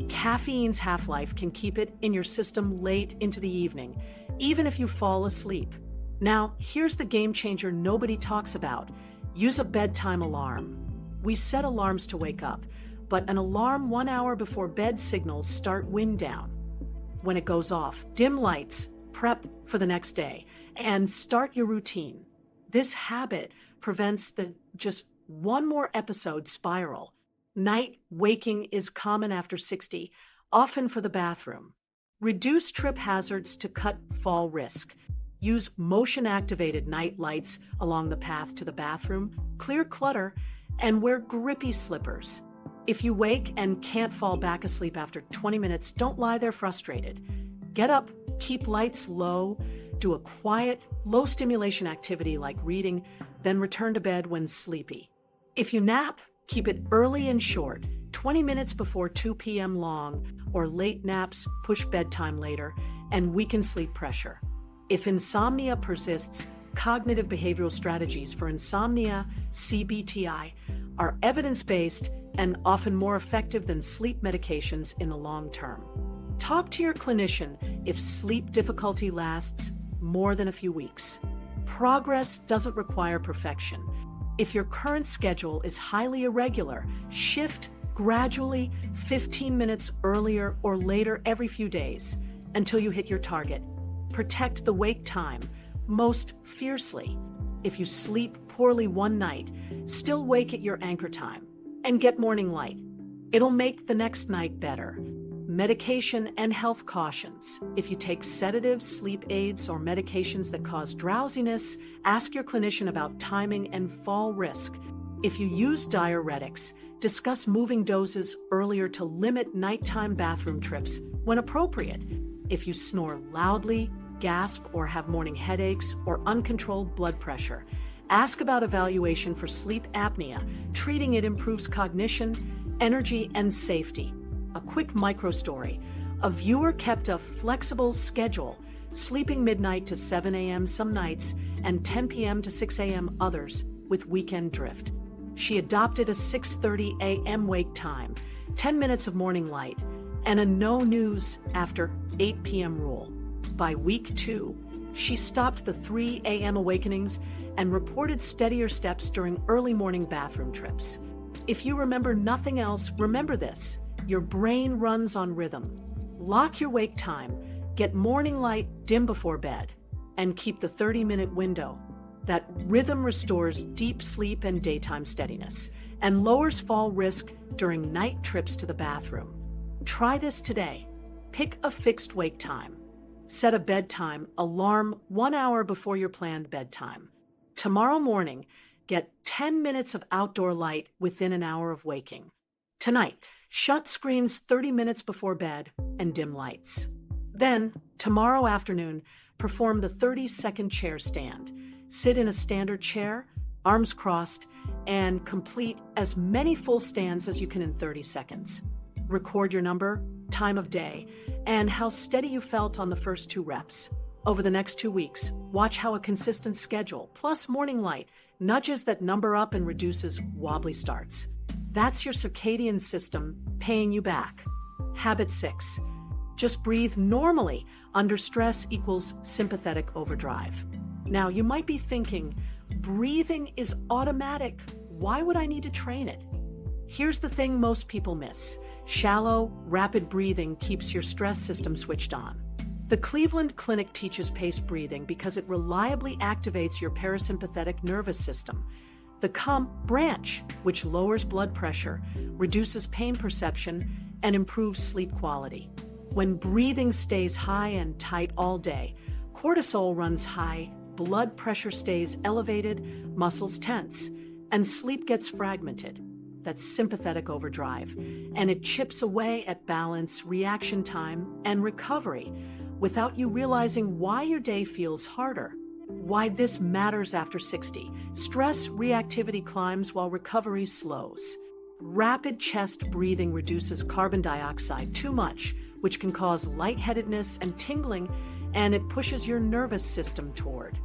Caffeine's half-life can keep it in your system late into the evening, even if you fall asleep. Now, here's the game changer nobody talks about. Use a bedtime alarm. We set alarms to wake up, but an alarm 1 hour before bed signals start wind down. When it goes off, dim lights, prep for the next day, and start your routine. This habit prevents the just one more episode spiral. Night waking is common after 60, often for the bathroom. Reduce trip hazards to cut fall risk. Use motion-activated night lights along the path to the bathroom, clear clutter, and wear grippy slippers. If you wake and can't fall back asleep after 20 minutes, don't lie there frustrated. Get up, keep lights low, do a quiet, low-stimulation activity like reading, then return to bed when sleepy. If you nap, keep it early and short, 20 minutes before 2 p.m. long, or late naps push bedtime later and weaken sleep pressure. If insomnia persists, cognitive behavioral strategies for insomnia, CBTI, are evidence-based and often more effective than sleep medications in the long term. Talk to your clinician if sleep difficulty lasts more than a few weeks. Progress doesn't require perfection. If your current schedule is highly irregular, shift gradually 15 minutes earlier or later every few days until you hit your target. Protect the wake time most fiercely. If you sleep poorly one night, still wake at your anchor time and get morning light. It'll make the next night better. Medication and health cautions. If you take sedatives, sleep aids, or medications that cause drowsiness, ask your clinician about timing and fall risk. If you use diuretics, discuss moving doses earlier to limit nighttime bathroom trips when appropriate. If you snore loudly, gasp, or have morning headaches or uncontrolled blood pressure, ask about evaluation for sleep apnea. Treating it improves cognition, energy, and safety. A quick micro story. A viewer kept a flexible schedule, sleeping midnight to 7 a.m. some nights and 10 p.m. to 6 a.m. others, with weekend drift. She adopted a 6:30 a.m. wake time, 10 minutes of morning light, and a no news after 8 p.m. rule. By week 2, she stopped the 3 a.m. awakenings and reported steadier steps during early morning bathroom trips. If you remember nothing else, remember this. Your brain runs on rhythm. Lock your wake time, get morning light dim before bed, and keep the 30-minute window. That rhythm restores deep sleep and daytime steadiness, and lowers fall risk during night trips to the bathroom. Try this today. Pick a fixed wake time. Set a bedtime alarm 1 hour before your planned bedtime. Tomorrow morning, get 10 minutes of outdoor light within an hour of waking. Tonight, shut screens 30 minutes before bed and dim lights. Then, tomorrow afternoon, perform the 30-second chair stand. Sit in a standard chair, arms crossed, and complete as many full stands as you can in 30 seconds. Record your number, time of day, and how steady you felt on the first 2 reps. Over the next 2 weeks, watch how a consistent schedule, plus morning light, nudges that number up and reduces wobbly starts. That's your circadian system paying you back. Habit 6. Just breathe normally. Under stress equals sympathetic overdrive. Now, you might be thinking, breathing is automatic. Why would I need to train it? Here's the thing most people miss. Shallow, rapid breathing keeps your stress system switched on. The Cleveland Clinic teaches paced breathing because it reliably activates your parasympathetic nervous system. The COMP branch, which lowers blood pressure, reduces pain perception, and improves sleep quality. When breathing stays high and tight all day, cortisol runs high, blood pressure stays elevated, muscles tense, and sleep gets fragmented. That's sympathetic overdrive, and it chips away at balance, reaction time, and recovery without you realizing why your day feels harder. Why this matters after 60. Stress reactivity climbs while recovery slows. Rapid chest breathing reduces carbon dioxide too much, which can cause lightheadedness and tingling, and it pushes your nervous system toward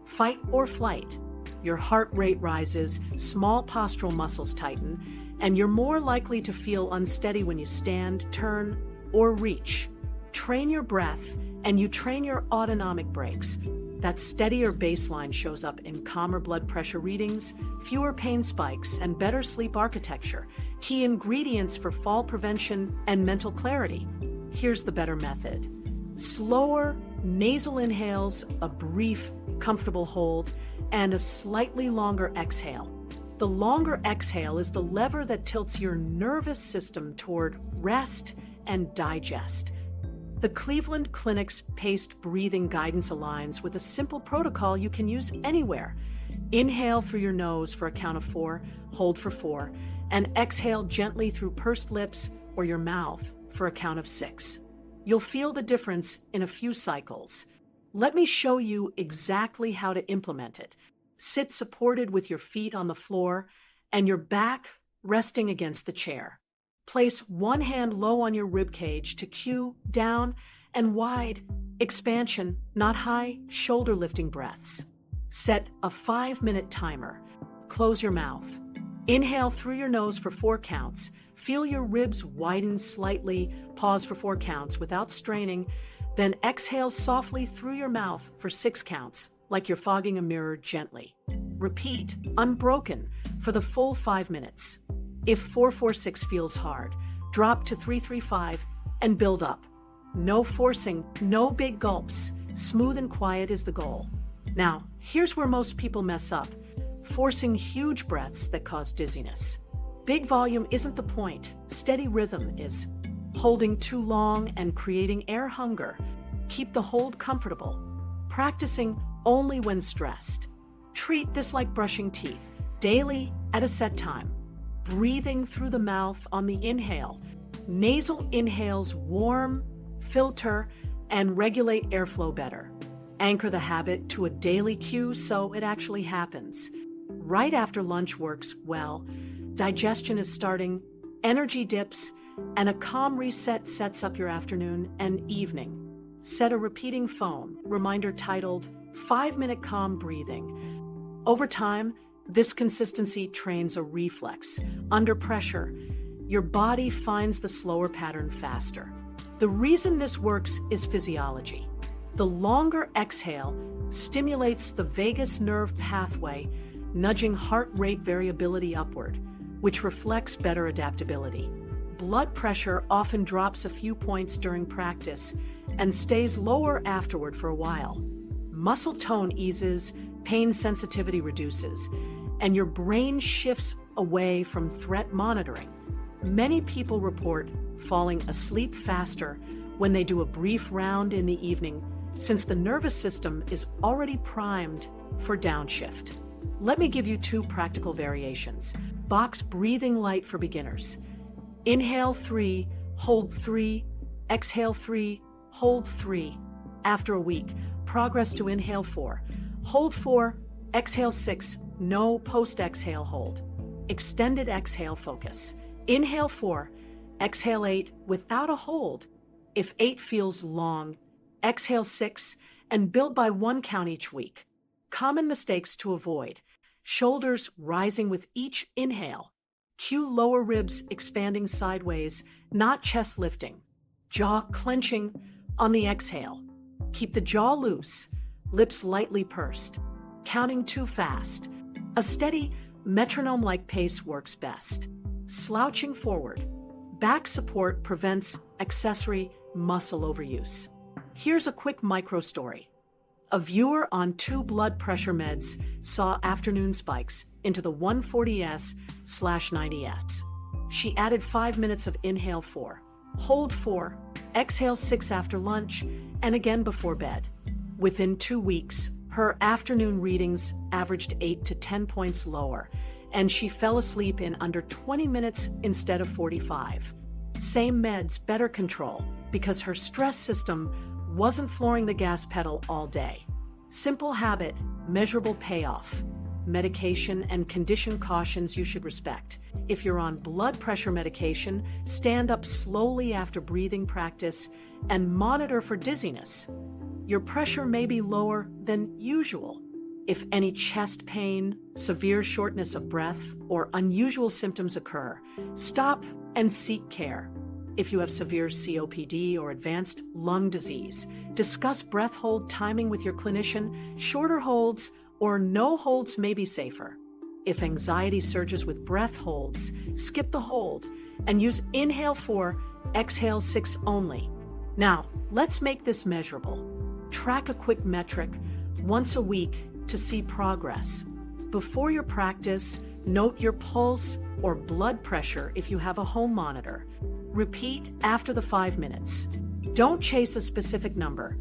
fight or flight. Your heart rate rises, small postural muscles tighten, and you're more likely to feel unsteady when you stand, turn, or reach. Train your breath, and you train your autonomic brakes. That steadier baseline shows up in calmer blood pressure readings, fewer pain spikes, and better sleep architecture, key ingredients for fall prevention and mental clarity. Here's the better method. Slower nasal inhales, a brief, comfortable hold, and a slightly longer exhale. The longer exhale is the lever that tilts your nervous system toward rest and digest. The Cleveland Clinic's paced breathing guidance aligns with a simple protocol you can use anywhere. Inhale through your nose for a count of 4, hold for 4, and exhale gently through pursed lips or your mouth for a count of 6. You'll feel the difference in a few cycles. Let me show you exactly how to implement it. Sit supported with your feet on the floor and your back resting against the chair. Place one hand low on your rib cage to cue down and wide expansion, not high shoulder lifting breaths. Set a 5-minute timer. Close your mouth. Inhale through your nose for 4 counts. Feel your ribs widen slightly. Pause for 4 counts without straining. Then exhale softly through your mouth for 6 counts, like you're fogging a mirror gently. Repeat, unbroken, for the full 5 minutes. If 4-4-6 feels hard, drop to 3-3-5 and build up. No forcing, no big gulps. Smooth and quiet is the goal. Now, here's where most people mess up. Forcing huge breaths that cause dizziness. Big volume isn't the point. Steady rhythm is. Holding too long and creating air hunger. Keep the hold comfortable. Practicing only when stressed. Treat this like brushing teeth, daily at a set time. Breathing through the mouth on the inhale. Nasal inhales warm, filter, and regulate airflow better. Anchor the habit to a daily cue so it actually happens. Right after lunch works well. Digestion is starting, energy dips, and a calm reset sets up your afternoon and evening. Set a repeating phone reminder titled 5-Minute Calm Breathing. Over time, this consistency trains a reflex. Under pressure, your body finds the slower pattern faster. The reason this works is physiology. The longer exhale stimulates the vagus nerve pathway, nudging heart rate variability upward, which reflects better adaptability. Blood pressure often drops a few points during practice and stays lower afterward for a while. Muscle tone eases, pain sensitivity reduces, and your brain shifts away from threat monitoring. Many people report falling asleep faster when they do a brief round in the evening, since the nervous system is already primed for downshift. Let me give you 2 practical variations. Box breathing light for beginners. Inhale 3, hold 3, exhale 3, hold 3. After a week, progress to inhale 4, hold 4, exhale 6, no post-exhale hold. Extended exhale focus. Inhale 4, exhale 8 without a hold. If 8 feels long, exhale 6 and build by 1 count each week. Common mistakes to avoid. Shoulders rising with each inhale. Cue lower ribs expanding sideways, not chest lifting. Jaw clenching on the exhale. Keep the jaw loose, lips lightly pursed. Counting too fast. A steady, metronome-like pace works best. Slouching forward. Back support prevents accessory muscle overuse. Here's a quick micro story. A viewer on 2 blood pressure meds saw afternoon spikes into the 140s/90s. She added 5 minutes of inhale 4, hold 4, exhale 6 after lunch, and again before bed. Within 2 weeks, her afternoon readings averaged 8 to 10 points lower, and she fell asleep in under 20 minutes instead of 45. Same meds, better control, because her stress system wasn't flooring the gas pedal all day. Simple habit, measurable payoff. Medication and condition cautions you should respect. If you're on blood pressure medication, stand up slowly after breathing practice and monitor for dizziness. Your pressure may be lower than usual. If any chest pain, severe shortness of breath, or unusual symptoms occur, stop and seek care. If you have severe COPD or advanced lung disease, discuss breath hold timing with your clinician. Shorter holds or no holds may be safer. If anxiety surges with breath holds, skip the hold and use inhale 4, exhale 6 only. Now, let's make this measurable. Track a quick metric once a week to see progress. Before your practice, note your pulse or blood pressure if you have a home monitor. Repeat after the 5 minutes. Don't chase a specific number.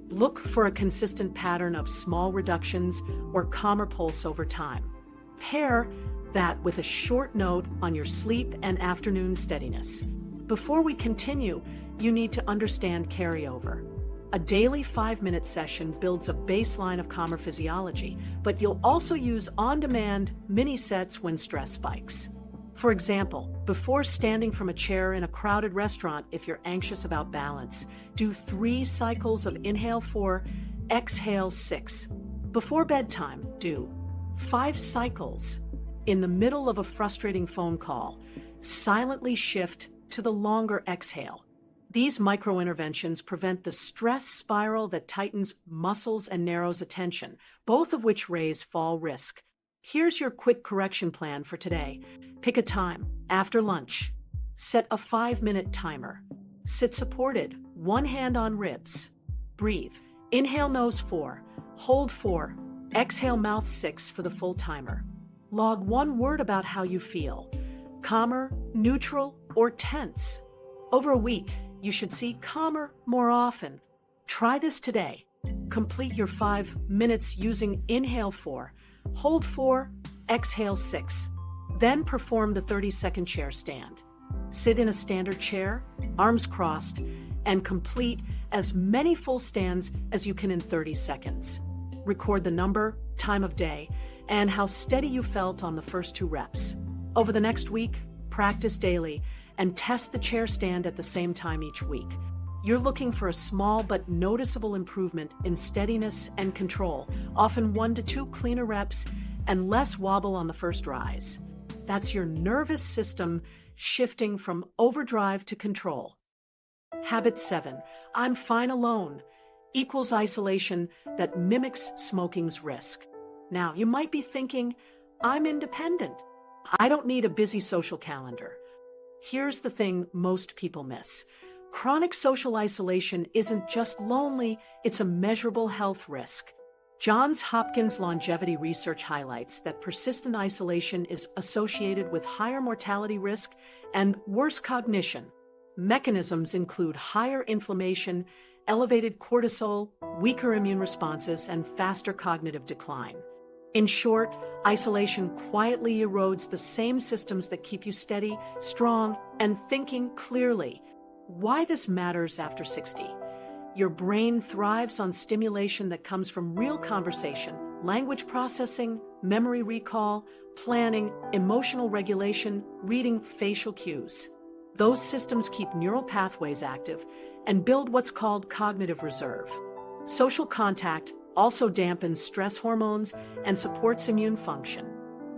Look for a consistent pattern of small reductions or calmer pulse over time. Pair That with a short note on your sleep and afternoon steadiness. Before we continue, you need to understand carryover. A daily 5-minute session builds a baseline of calmer physiology, but you'll also use on-demand mini sets when stress spikes. For example, before standing from a chair in a crowded restaurant if you're anxious about balance, do 3 cycles of inhale 4, exhale 6. Before bedtime, do 5 cycles. In the middle of a frustrating phone call, silently shift to the longer exhale. These micro-interventions prevent the stress spiral that tightens muscles and narrows attention, both of which raise fall risk. Here's your quick correction plan for today. Pick a time, after lunch. Set a 5-minute timer. Sit supported, one hand on ribs. Breathe. Inhale nose 4, hold 4, exhale mouth 6 for the full timer. Log 1 word about how you feel. Calmer, neutral, or tense. Over a week, you should see calmer more often. Try this today. Complete your 5 minutes using inhale 4, hold 4, exhale 6. Then perform the 30-second chair stand. Sit in a standard chair, arms crossed, and complete as many full stands as you can in 30 seconds. Record the number, time of day, and how steady you felt on the first 2 reps. Over the next week, practice daily and test the chair stand at the same time each week. You're looking for a small but noticeable improvement in steadiness and control, often 1 to 2 cleaner reps and less wobble on the first rise. That's your nervous system shifting from overdrive to control. Habit 7, I'm fine alone, equals isolation that mimics smoking's risk. Now, you might be thinking, I'm independent. I don't need a busy social calendar. Here's the thing most people miss. Chronic social isolation isn't just lonely, it's a measurable health risk. Johns Hopkins longevity research highlights that persistent isolation is associated with higher mortality risk and worse cognition. Mechanisms include higher inflammation, elevated cortisol, weaker immune responses, and faster cognitive decline. In short, isolation quietly erodes the same systems that keep you steady, strong, and thinking clearly. Why this matters after 60. Your brain thrives on stimulation that comes from real conversation, language processing, memory recall, planning, emotional regulation, reading facial cues. Those systems keep neural pathways active and build what's called cognitive reserve. Social contact also dampens stress hormones and supports immune function.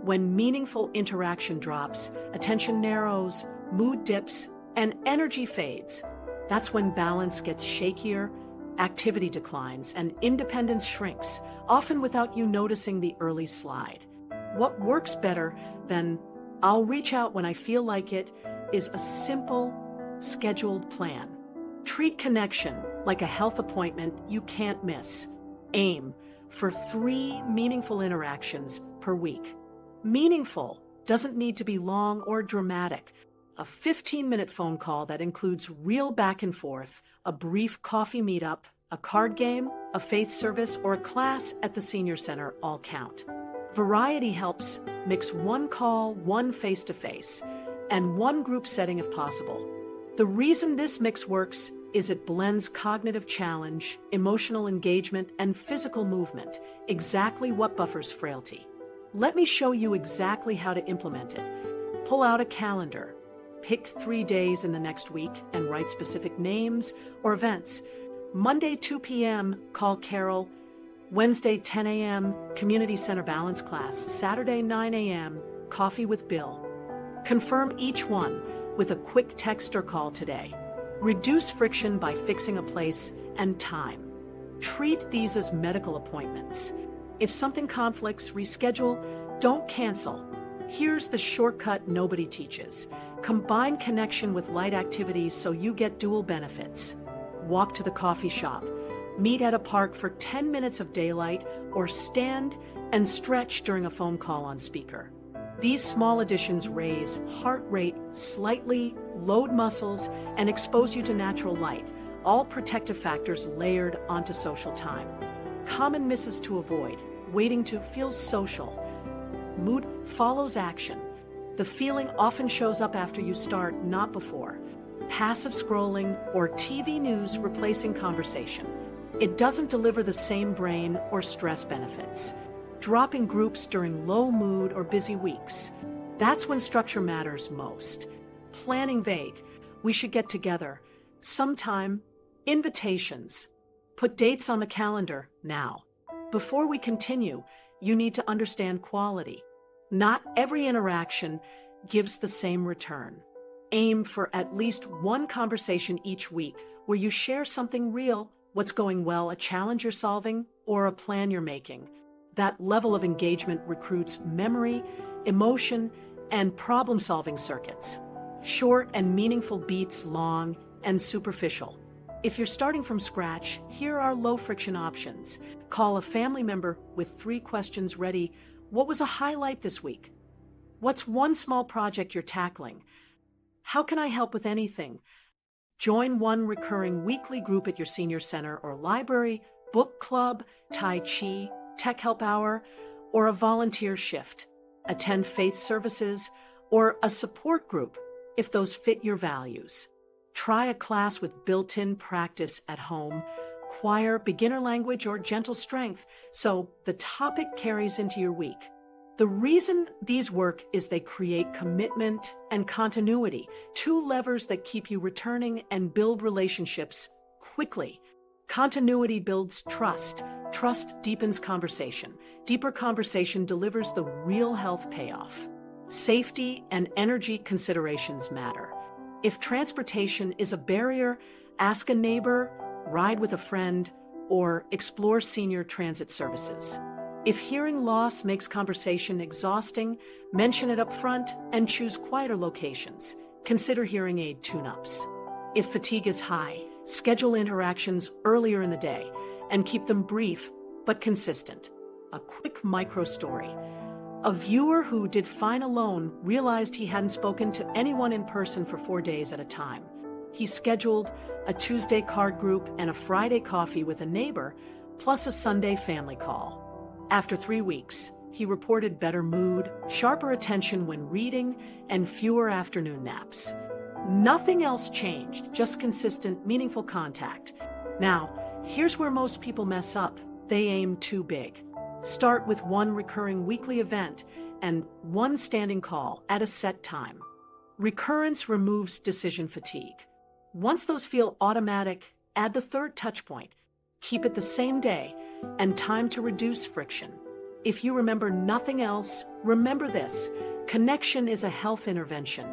When meaningful interaction drops, attention narrows, mood dips, and energy fades. That's when balance gets shakier, activity declines, and independence shrinks, often without you noticing the early slide. What works better than I'll reach out when I feel like it is a simple, scheduled plan. Treat connection like a health appointment you can't miss. Aim for 3 meaningful interactions per week. Meaningful doesn't need to be long or dramatic. A 15-minute phone call that includes real back and forth, a brief coffee meetup, a card game, a faith service, or a class at the senior center all count. Variety helps. Mix 1 call, 1 face-to-face, and 1 group setting if possible. The reason this mix works is it blends cognitive challenge, emotional engagement, and physical movement, exactly what buffers frailty. Let me show you exactly how to implement it. Pull out a calendar. Pick 3 days in the next week and write specific names or events. Monday, 2 p.m., call Carol. Wednesday, 10 a.m., community center balance class. Saturday, 9 a.m., coffee with Bill. Confirm each one with a quick text or call today. Reduce friction by fixing a place and time. Treat these as medical appointments. If something conflicts, reschedule, don't cancel. Here's the shortcut nobody teaches. Combine connection with light activities so you get dual benefits. Walk to the coffee shop. Meet at a park for 10 minutes of daylight, or stand and stretch during a phone call on speaker. These small additions raise heart rate slightly, load muscles, and expose you to natural light, all protective factors layered onto social time. Common misses to avoid: waiting to feel social. Mood follows action. The feeling often shows up after you start, not before. Passive scrolling or TV news replacing conversation. It doesn't deliver the same brain or stress benefits. Dropping groups during low mood or busy weeks. That's when structure matters most. Planning vague. We should get together. Sometime. Invitations. Put dates on the calendar now. Before we continue, you need to understand quality. Not every interaction gives the same return. Aim for at least one conversation each week where you share something real, what's going well, a challenge you're solving, or a plan you're making. That level of engagement recruits memory, emotion, and problem-solving circuits. Short and meaningful beats long and superficial. If you're starting from scratch, here are low-friction options. Call a family member with 3 questions ready. What was a highlight this week? What's one small project you're tackling? How can I help with anything? Join one recurring weekly group at your senior center or library, book club, Tai Chi, tech help hour, or a volunteer shift. Attend faith services or a support group if those fit your values. Try a class with built-in practice at home, choir, beginner language, or gentle strength, so the topic carries into your week. The reason these work is they create commitment and continuity, 2 levers that keep you returning and build relationships quickly. Continuity builds trust. Trust deepens conversation. Deeper conversation delivers the real health payoff. Safety and energy considerations matter. If transportation is a barrier, ask a neighbor, ride with a friend, or explore senior transit services. If hearing loss makes conversation exhausting, mention it up front and choose quieter locations. Consider hearing aid tune-ups. If fatigue is high, schedule interactions earlier in the day and keep them brief but consistent. A quick micro story. A viewer who did fine alone realized he hadn't spoken to anyone in person for 4 days at a time. He scheduled a Tuesday card group and a Friday coffee with a neighbor, plus a Sunday family call. After 3 weeks, he reported better mood, sharper attention when reading, and fewer afternoon naps. Nothing else changed, just consistent, meaningful contact. Now, here's where most people mess up. They aim too big. Start with one recurring weekly event and one standing call at a set time. Recurrence removes decision fatigue. Once those feel automatic, add the 3rd touch point. Keep it the same day and time to reduce friction. If you remember nothing else, remember this. Connection is a health intervention.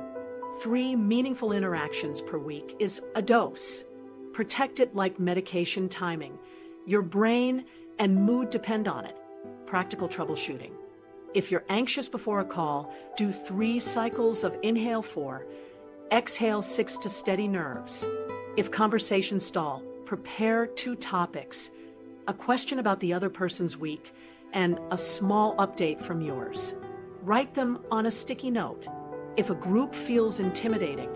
3 meaningful interactions per week is a dose. Protect it like medication timing. Your brain and mood depend on it. Practical troubleshooting. If you're anxious before a call, do 3 cycles of inhale 4, exhale 6 to steady nerves. If conversations stall, prepare 2 topics, a question about the other person's week, and a small update from yours. Write them on a sticky note. If a group feels intimidating,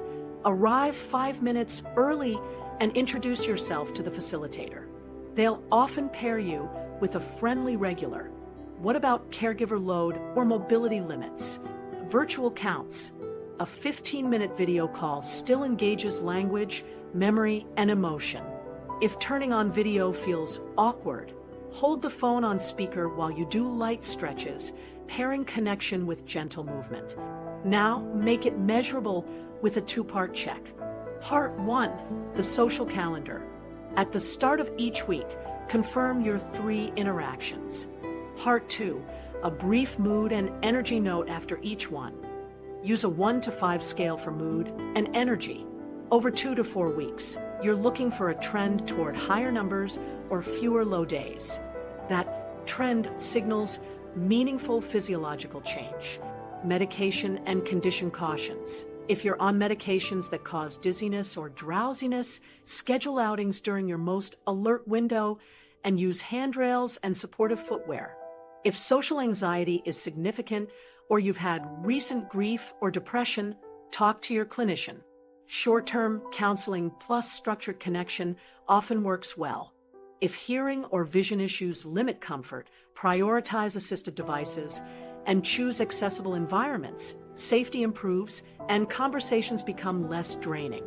arrive 5 minutes early and introduce yourself to the facilitator. They'll often pair you with a friendly regular. What about caregiver load or mobility limits? Virtual counts. A 15-minute video call still engages language, memory, and emotion. If turning on video feels awkward, hold the phone on speaker while you do light stretches, pairing connection with gentle movement. Now, make it measurable with a 2-part check. Part 1, the social calendar. At the start of each week, confirm your 3 interactions. Part 2, a brief mood and energy note after each one. Use a 1 to 5 scale for mood and energy. Over 2 to 4 weeks, you're looking for a trend toward higher numbers or fewer low days. That trend signals meaningful physiological change. Medication and condition cautions. If you're on medications that cause dizziness or drowsiness, schedule outings during your most alert window and use handrails and supportive footwear. If social anxiety is significant or you've had recent grief or depression, talk to your clinician. Short-term counseling plus structured connection often works well. If hearing or vision issues limit comfort, prioritize assistive devices and choose accessible environments, safety improves and conversations become less draining.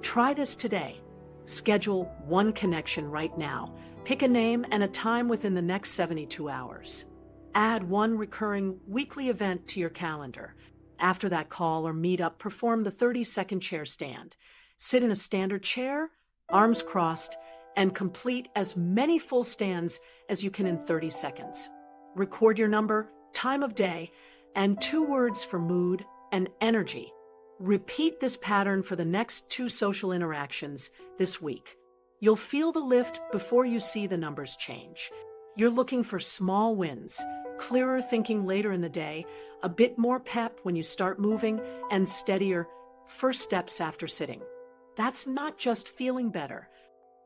Try this today. Schedule one connection right now. Pick a name and a time within the next 72 hours. Add one recurring weekly event to your calendar. After that call or meetup, perform the 30-second chair stand. Sit in a standard chair, arms crossed, and complete as many full stands as you can in 30 seconds. Record your number, time of day, and 2 words for mood and energy. Repeat this pattern for the next 2 social interactions this week. You'll feel the lift before you see the numbers change. You're looking for small wins, clearer thinking later in the day, a bit more pep when you start moving, and steadier first steps after sitting. That's not just feeling better.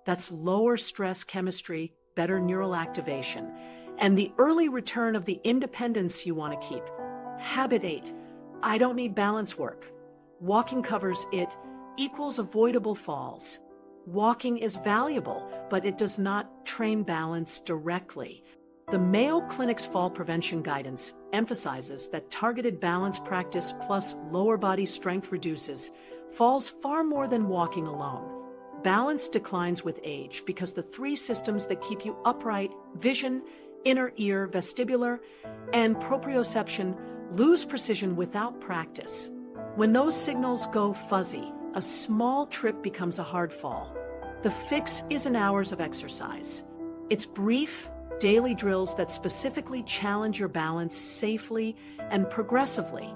That's lower stress chemistry, better neural activation, and the early return of the independence you want to keep. Habit 8. I don't need balance work. Walking covers it equals avoidable falls. Walking is valuable, but it does not train balance directly. The Mayo Clinic's fall prevention guidance emphasizes that targeted balance practice plus lower body strength reduces falls far more than walking alone. Balance declines with age because the 3 systems that keep you upright, vision, inner ear, vestibular, and proprioception, lose precision without practice. When those signals go fuzzy, a small trip becomes a hard fall. The fix isn't hours of exercise. It's brief, daily drills that specifically challenge your balance safely and progressively.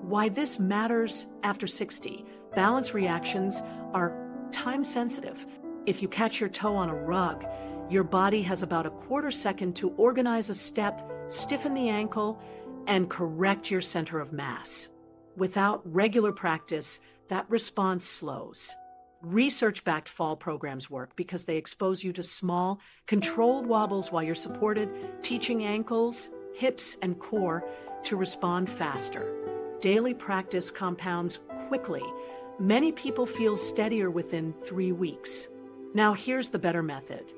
Why this matters after 60. Balance reactions are time sensitive. If you catch your toe on a rug, your body has about a quarter second to organize a step, stiffen the ankle, and correct your center of mass. Without regular practice, that response slows. Research-backed fall programs work because they expose you to small, controlled wobbles while you're supported, teaching ankles, hips, and core to respond faster. Daily practice compounds quickly. Many people feel steadier within 3 weeks. Now here's the better method.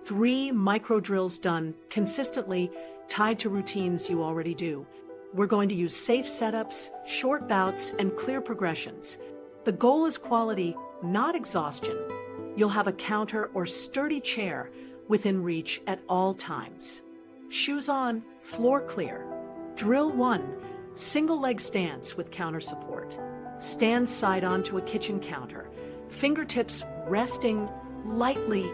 3 micro drills done consistently, tied to routines you already do. We're going to use safe setups, short bouts, and clear progressions. The goal is quality, not exhaustion. You'll have a counter or sturdy chair within reach at all times. Shoes on, floor clear. Drill 1, single leg stance with counter support. Stand side on to a kitchen counter. Fingertips resting lightly.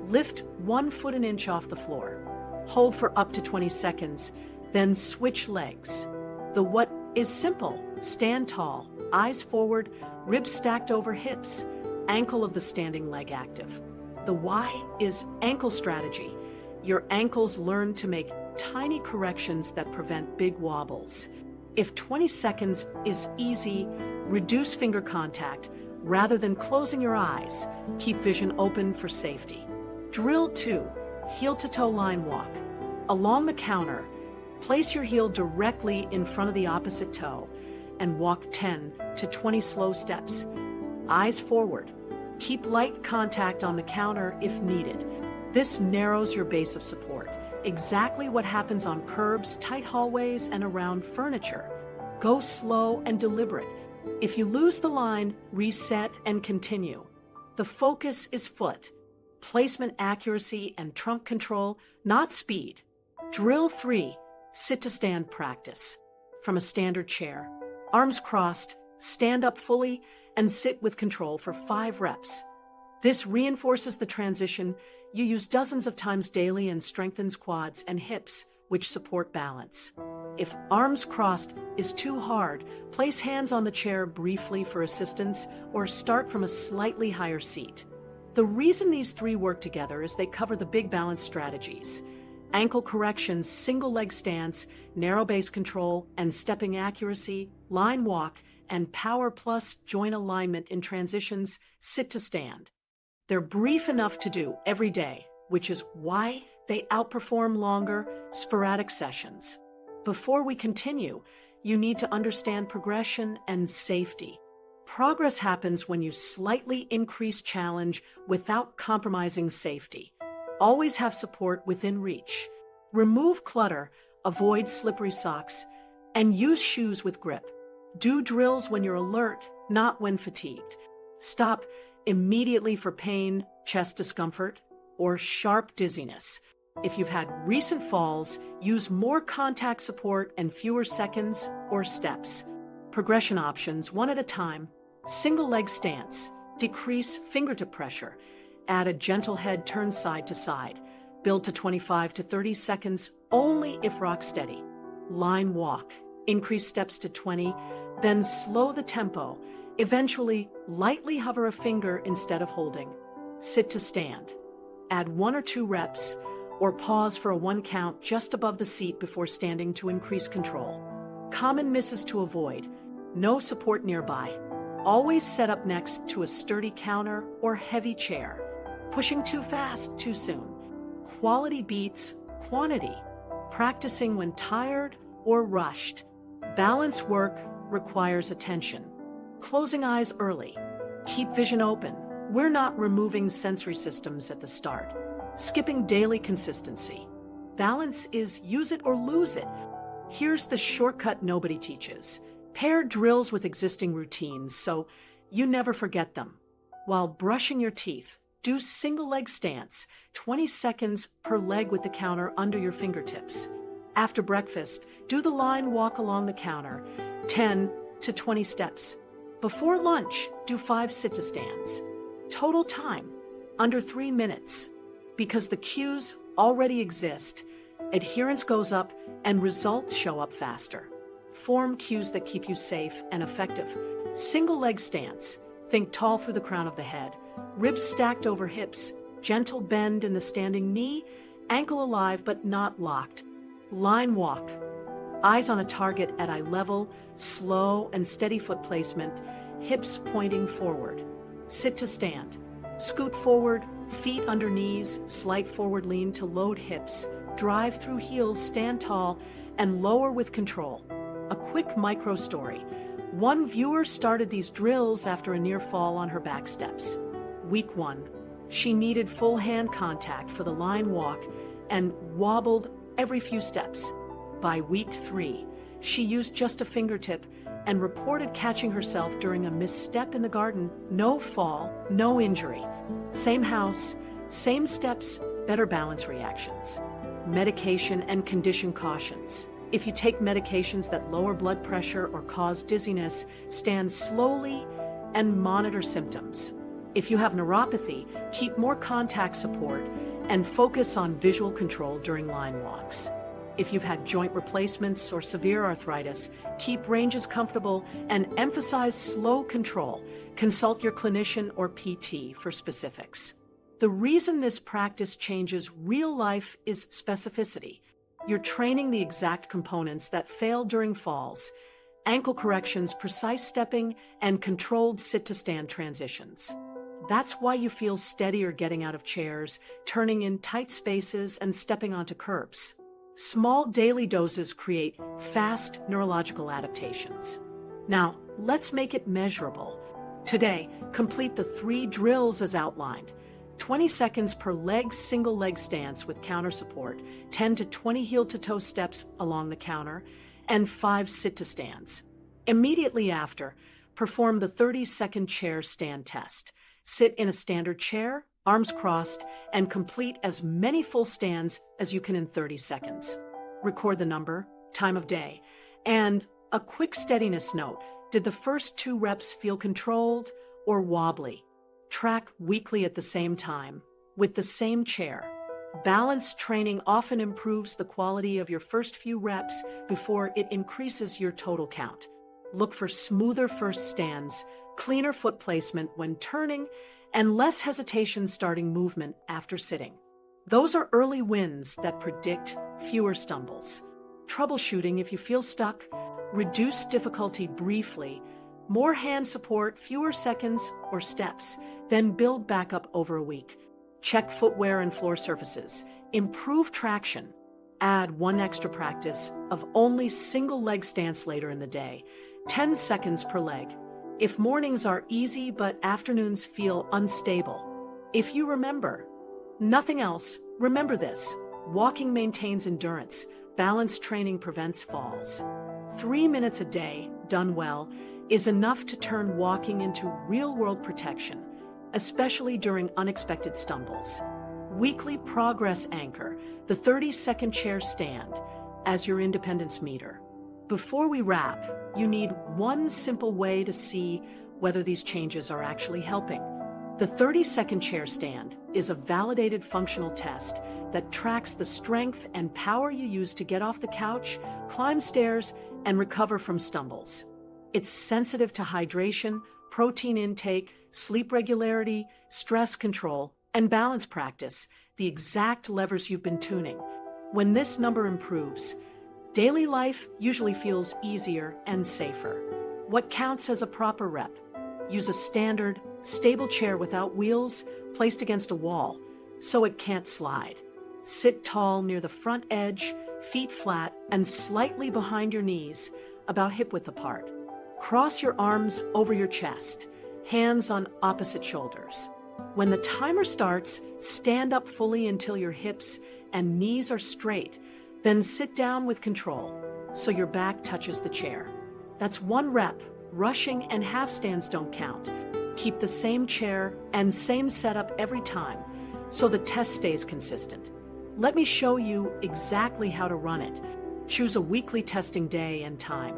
Lift 1 foot an inch off the floor. Hold for up to 20 seconds, then switch legs. The what is simple. Stand tall, eyes forward, ribs stacked over hips, ankle of the standing leg active. The why is ankle strategy. Your ankles learn to make tiny corrections that prevent big wobbles. If 20 seconds is easy, reduce finger contact rather than closing your eyes. Keep vision open for safety. Drill 2, heel-to-toe line walk. Along the counter, place your heel directly in front of the opposite toe and walk 10 to 20 slow steps. Eyes forward. Keep light contact on the counter if needed. This narrows your base of support. Exactly what happens on curbs, tight hallways, and around furniture. Go slow and deliberate. If you lose the line, reset and continue. The focus is foot, placement accuracy, and trunk control, not speed. Drill 3, sit to stand practice. From a standard chair, arms crossed, stand up fully, and sit with control for 5 reps. This reinforces the transition you use dozens of times daily and strengthens quads and hips, which support balance. If arms crossed is too hard, place hands on the chair briefly for assistance or start from a slightly higher seat. The reason these 3 work together is they cover the big balance strategies: ankle corrections, single leg stance, narrow base control, and stepping accuracy, line walk, and power plus joint alignment in transitions, sit to stand. They're brief enough to do every day, which is why they outperform longer, sporadic sessions. Before we continue, you need to understand progression and safety. Progress happens when you slightly increase challenge without compromising safety. Always have support within reach. Remove clutter, avoid slippery socks, And use shoes with grip. Do drills when you're alert, not when fatigued. Stop immediately for pain, chest discomfort, or sharp dizziness. If you've had recent falls, use more contact support and fewer seconds or steps. Progression options, one at a time. Single leg stance. Decrease fingertip pressure. Add a gentle head turn side to side. Build to 25 to 30 seconds only if rock steady. Line walk. Increase steps to 20, then slow the tempo. Eventually, lightly hover a finger instead of holding. Sit to stand. Add 1 or 2 reps, or pause for a 1 count just above the seat before standing to increase control. Common misses to avoid. No support nearby. Always set up next to a sturdy counter or heavy chair. Pushing too fast too soon. Quality beats quantity. Practicing when tired or rushed. Balance work requires attention. Closing eyes early. Keep vision open. We're not removing sensory systems at the start. Skipping daily consistency. Balance is use it or lose it. Here's the shortcut nobody teaches. Pair drills with existing routines so you never forget them. While brushing your teeth, do single leg stance, 20 seconds per leg with the counter under your fingertips. After breakfast, do the line walk along the counter, 10 to 20 steps. Before lunch, do 5 sit-to-stands. Total time, under 3 minutes. Because the cues already exist, adherence goes up and results show up faster. Form cues that keep you safe and effective. Single leg stance. Think tall through the crown of the head. Ribs stacked over hips. Gentle bend in the standing knee. Ankle alive but not locked. Line walk. Eyes on a target at eye level. Slow and steady foot placement. Hips pointing forward. Sit to stand. Scoot forward. Feet under knees. Slight forward lean to load hips. Drive through heels. Stand tall and lower with control. A quick micro story. One viewer started these drills after a near fall on her back steps. Week 1, she needed full hand contact for the line walk and wobbled every few steps. By week 3, she used just a fingertip and reported catching herself during a misstep in the garden. No fall, no injury. Same house, same steps, better balance reactions. Medication and condition cautions. If you take medications that lower blood pressure or cause dizziness, stand slowly and monitor symptoms. If you have neuropathy, keep more contact support and focus on visual control during line walks. If you've had joint replacements or severe arthritis, keep ranges comfortable and emphasize slow control. Consult your clinician or PT for specifics. The reason this practice changes real life is specificity. You're training the exact components that fail during falls, ankle corrections, precise stepping, and controlled sit-to-stand transitions. That's why you feel steadier getting out of chairs, turning in tight spaces, and stepping onto curbs. Small daily doses create fast neurological adaptations. Now, let's make it measurable. Today, complete the 3 drills as outlined. 20 seconds per leg, single leg stance with counter support, 10 to 20 heel-to-toe steps along the counter, and 5 sit-to-stands. Immediately after, perform the 30-second chair stand test. Sit in a standard chair, arms crossed, and complete as many full stands as you can in 30 seconds. Record the number, time of day, and a quick steadiness note. Did the first 2 reps feel controlled or wobbly? Track weekly at the same time, with the same chair. Balance training often improves the quality of your first few reps before it increases your total count. Look for smoother first stands, cleaner foot placement when turning, and less hesitation starting movement after sitting. Those are early wins that predict fewer stumbles. Troubleshooting if you feel stuck, reduce difficulty briefly, more hand support, fewer seconds or steps, then build back up over a week. Check footwear and floor surfaces. Improve traction. Add 1 extra practice of only single leg stance later in the day, 10 seconds per leg. If mornings are easy but afternoons feel unstable. If you remember nothing else, remember this. Walking maintains endurance. Balance training prevents falls. 3 minutes a day, done well, is enough to turn walking into real-world protection, especially during unexpected stumbles. Weekly progress anchor, the 30-second chair stand, as your independence meter. Before we wrap, you need one simple way to see whether these changes are actually helping. The 30-second chair stand is a validated functional test that tracks the strength and power you use to get off the couch, climb stairs, and recover from stumbles. It's sensitive to hydration, protein intake, sleep regularity, stress control, and balance practice, the exact levers you've been tuning. When this number improves, daily life usually feels easier and safer. What counts as a proper rep? Use a standard, stable chair without wheels placed against a wall so it can't slide. Sit tall near the front edge, feet flat and slightly behind your knees, about hip-width apart. Cross your arms over your chest, hands on opposite shoulders. When the timer starts, stand up fully until your hips and knees are straight, then sit down with control so your back touches the chair. That's 1 rep. Rushing and half stands don't count. Keep the same chair and same setup every time so the test stays consistent. Let me show you exactly how to run it. Choose a weekly testing day and time.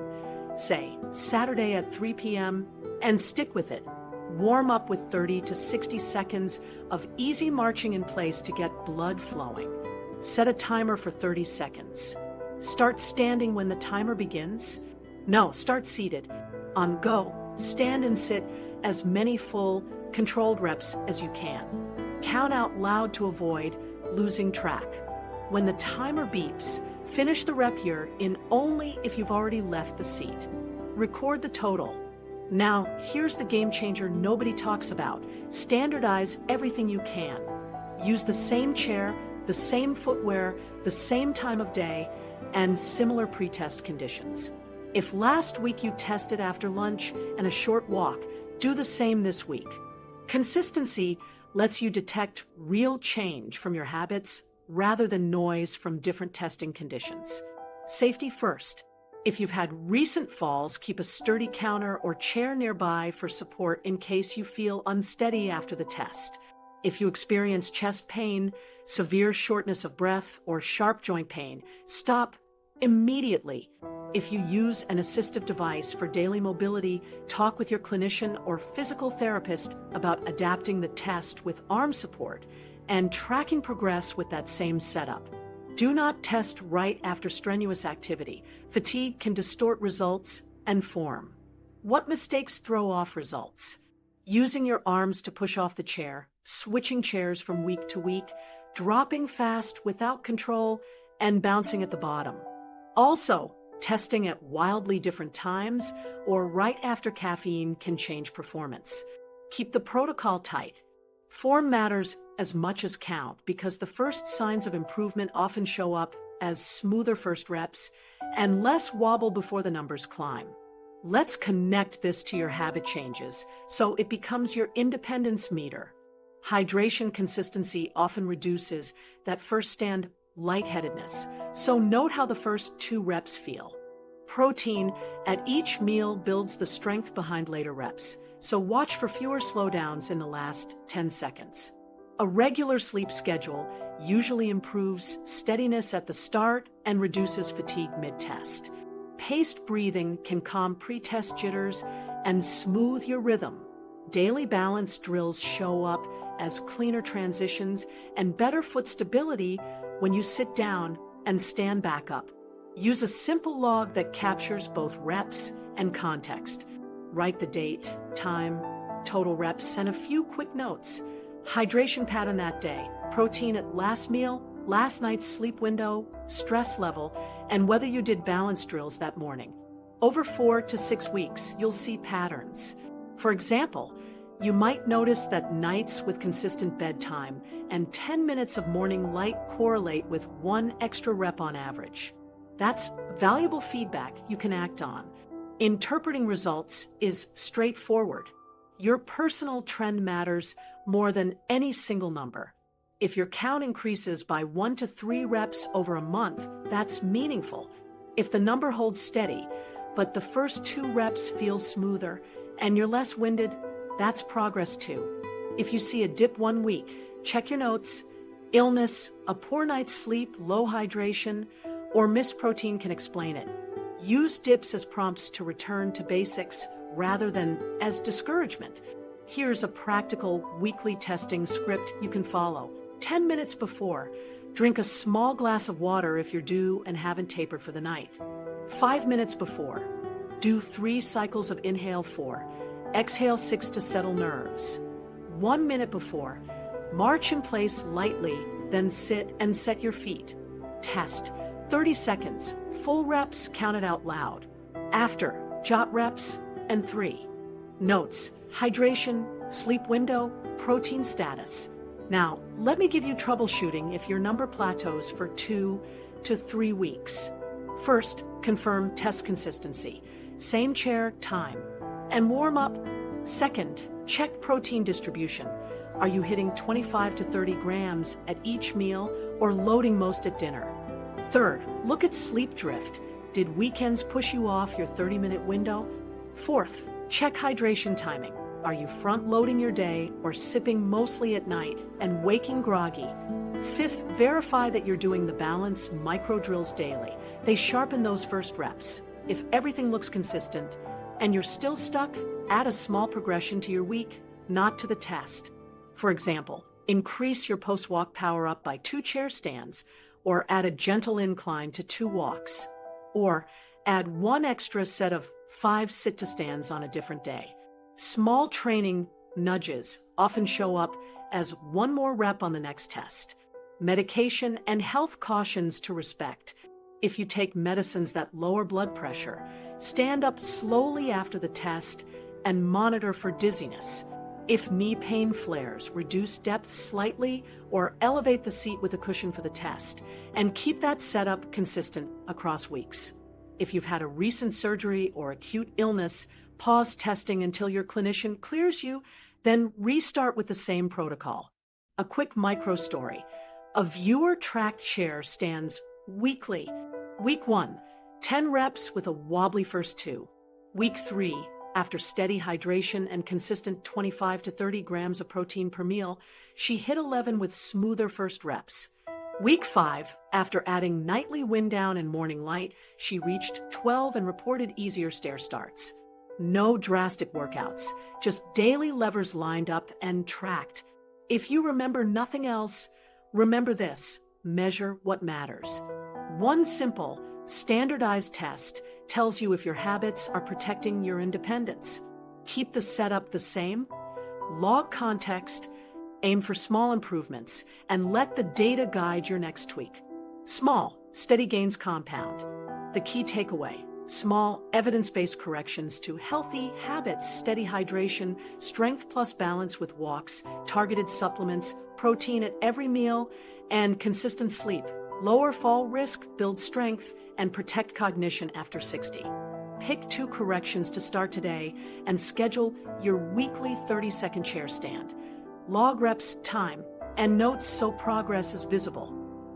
Say, Saturday at 3 p.m. and stick with it. Warm up with 30 to 60 seconds of easy marching in place to get blood flowing. Set a timer for 30 seconds. Start standing when the timer begins. No, start seated. On go, stand and sit as many full, controlled reps as you can. Count out loud to avoid losing track. When the timer beeps, finish the rep here in only if you've already left the seat. Record the total. Now, here's the game changer nobody talks about. Standardize everything you can. Use the same chair, the same footwear, the same time of day, and similar pre-test conditions. If last week you tested after lunch and a short walk, do the same this week. Consistency lets you detect real change from your habits rather than noise from different testing conditions. Safety first. If you've had recent falls, keep a sturdy counter or chair nearby for support in case you feel unsteady after the test. If you experience chest pain, severe shortness of breath, or sharp joint pain, stop immediately. If you use an assistive device for daily mobility, talk with your clinician or physical therapist about adapting the test with arm support and tracking progress with that same setup. Do not test right after strenuous activity. Fatigue can distort results and form. What mistakes throw off results? Using your arms to push off the chair, switching chairs from week to week, dropping fast without control, and bouncing at the bottom. Also, testing at wildly different times or right after caffeine can change performance. Keep the protocol tight. Form matters as much as count because the first signs of improvement often show up as smoother first reps and less wobble before the numbers climb. Let's connect this to your habit changes so it becomes your independence meter. Hydration consistency often reduces that first stand lightheadedness, so note how the first 2 reps feel. Protein at each meal builds the strength behind later reps, so watch for fewer slowdowns in the last 10 seconds. A regular sleep schedule usually improves steadiness at the start and reduces fatigue mid-test. Paced breathing can calm pre-test jitters and smooth your rhythm. Daily balance drills show up as cleaner transitions and better foot stability when you sit down and stand back up. Use a simple log that captures both reps and context. Write the date, time, total reps, and a few quick notes. Hydration pattern that day, protein at last meal, last night's sleep window, stress level, and whether you did balance drills that morning. Over 4 to 6 weeks, you'll see patterns. For example, you might notice that nights with consistent bedtime and 10 minutes of morning light correlate with 1 extra rep on average. That's valuable feedback you can act on. Interpreting results is straightforward. Your personal trend matters more than any single number. If your count increases by 1 to 3 reps over a month, that's meaningful. If the number holds steady, but the first 2 reps feel smoother and you're less winded, that's progress too. If you see a dip 1 week, check your notes. Illness, a poor night's sleep, low hydration, or missed protein can explain it. Use dips as prompts to return to basics rather than as discouragement. Here's a practical weekly testing script you can follow. 10 minutes before, drink a small glass of water if you're due and haven't tapered for the night. 5 minutes before, do 3 cycles of inhale 4, exhale 6 to settle nerves. 1 minute before, march in place lightly, then sit and set your feet. Test 30 seconds, full reps counted out loud. After, jot reps and 3. Notes: hydration, sleep window, protein status. Now, let me give you troubleshooting if your number plateaus for 2 to 3 weeks. First, confirm test consistency. Same chair, time. And warm up. Second, check protein distribution. Are you hitting 25 to 30 grams at each meal or loading most at dinner? Third, look at sleep drift. Did weekends push you off your 30-minute window? Fourth, check hydration timing. Are you front-loading your day or sipping mostly at night and waking groggy? Fifth, verify that you're doing the balance micro drills daily. They sharpen those first reps. If everything looks consistent and you're still stuck, add a small progression to your week, not to the test. For example, increase your post-walk power up by 2 chair stands, or add a gentle incline to 2 walks, or add 1 extra set of 5 sit-to-stands on a different day. Small training nudges often show up as 1 more rep on the next test. Medication and health cautions to respect. If you take medicines that lower blood pressure, stand up slowly after the test and monitor for dizziness. If knee pain flares, reduce depth slightly or elevate the seat with a cushion for the test, and keep that setup consistent across weeks. If you've had a recent surgery or acute illness, pause testing until your clinician clears you, then restart with the same protocol. A quick micro story. A viewer-tracked chair stands weekly. Week 1, 10 reps with a wobbly first 2. Week 3, after steady hydration and consistent 25 to 30 grams of protein per meal, she hit 11 with smoother first reps. Week 5, after adding nightly wind down and morning light, she reached 12 and reported easier stair starts. No drastic workouts, just daily levers lined up and tracked. If you remember nothing else, remember this: measure what matters. 1 simple, standardized test tells you if your habits are protecting your independence. Keep the setup the same, log context, aim for small improvements, and let the data guide your next tweak. Small, steady gains compound. The key takeaway: small, evidence-based corrections to healthy habits, steady hydration, strength plus balance with walks, targeted supplements, protein at every meal, and consistent sleep. Lower fall risk, build strength, and protect cognition after 60. Pick 2 corrections to start today and schedule your weekly 30-second chair stand. Log reps, time, and notes so progress is visible.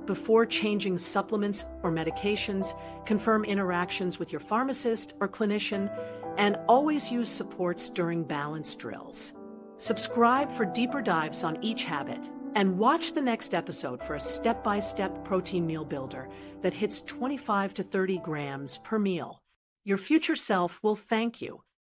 Before changing supplements or medications, confirm interactions with your pharmacist or clinician, and always use supports during balance drills. Subscribe for deeper dives on each habit, and watch the next episode for a step-by-step protein meal builder that hits 25 to 30 grams per meal. Your future self will thank you.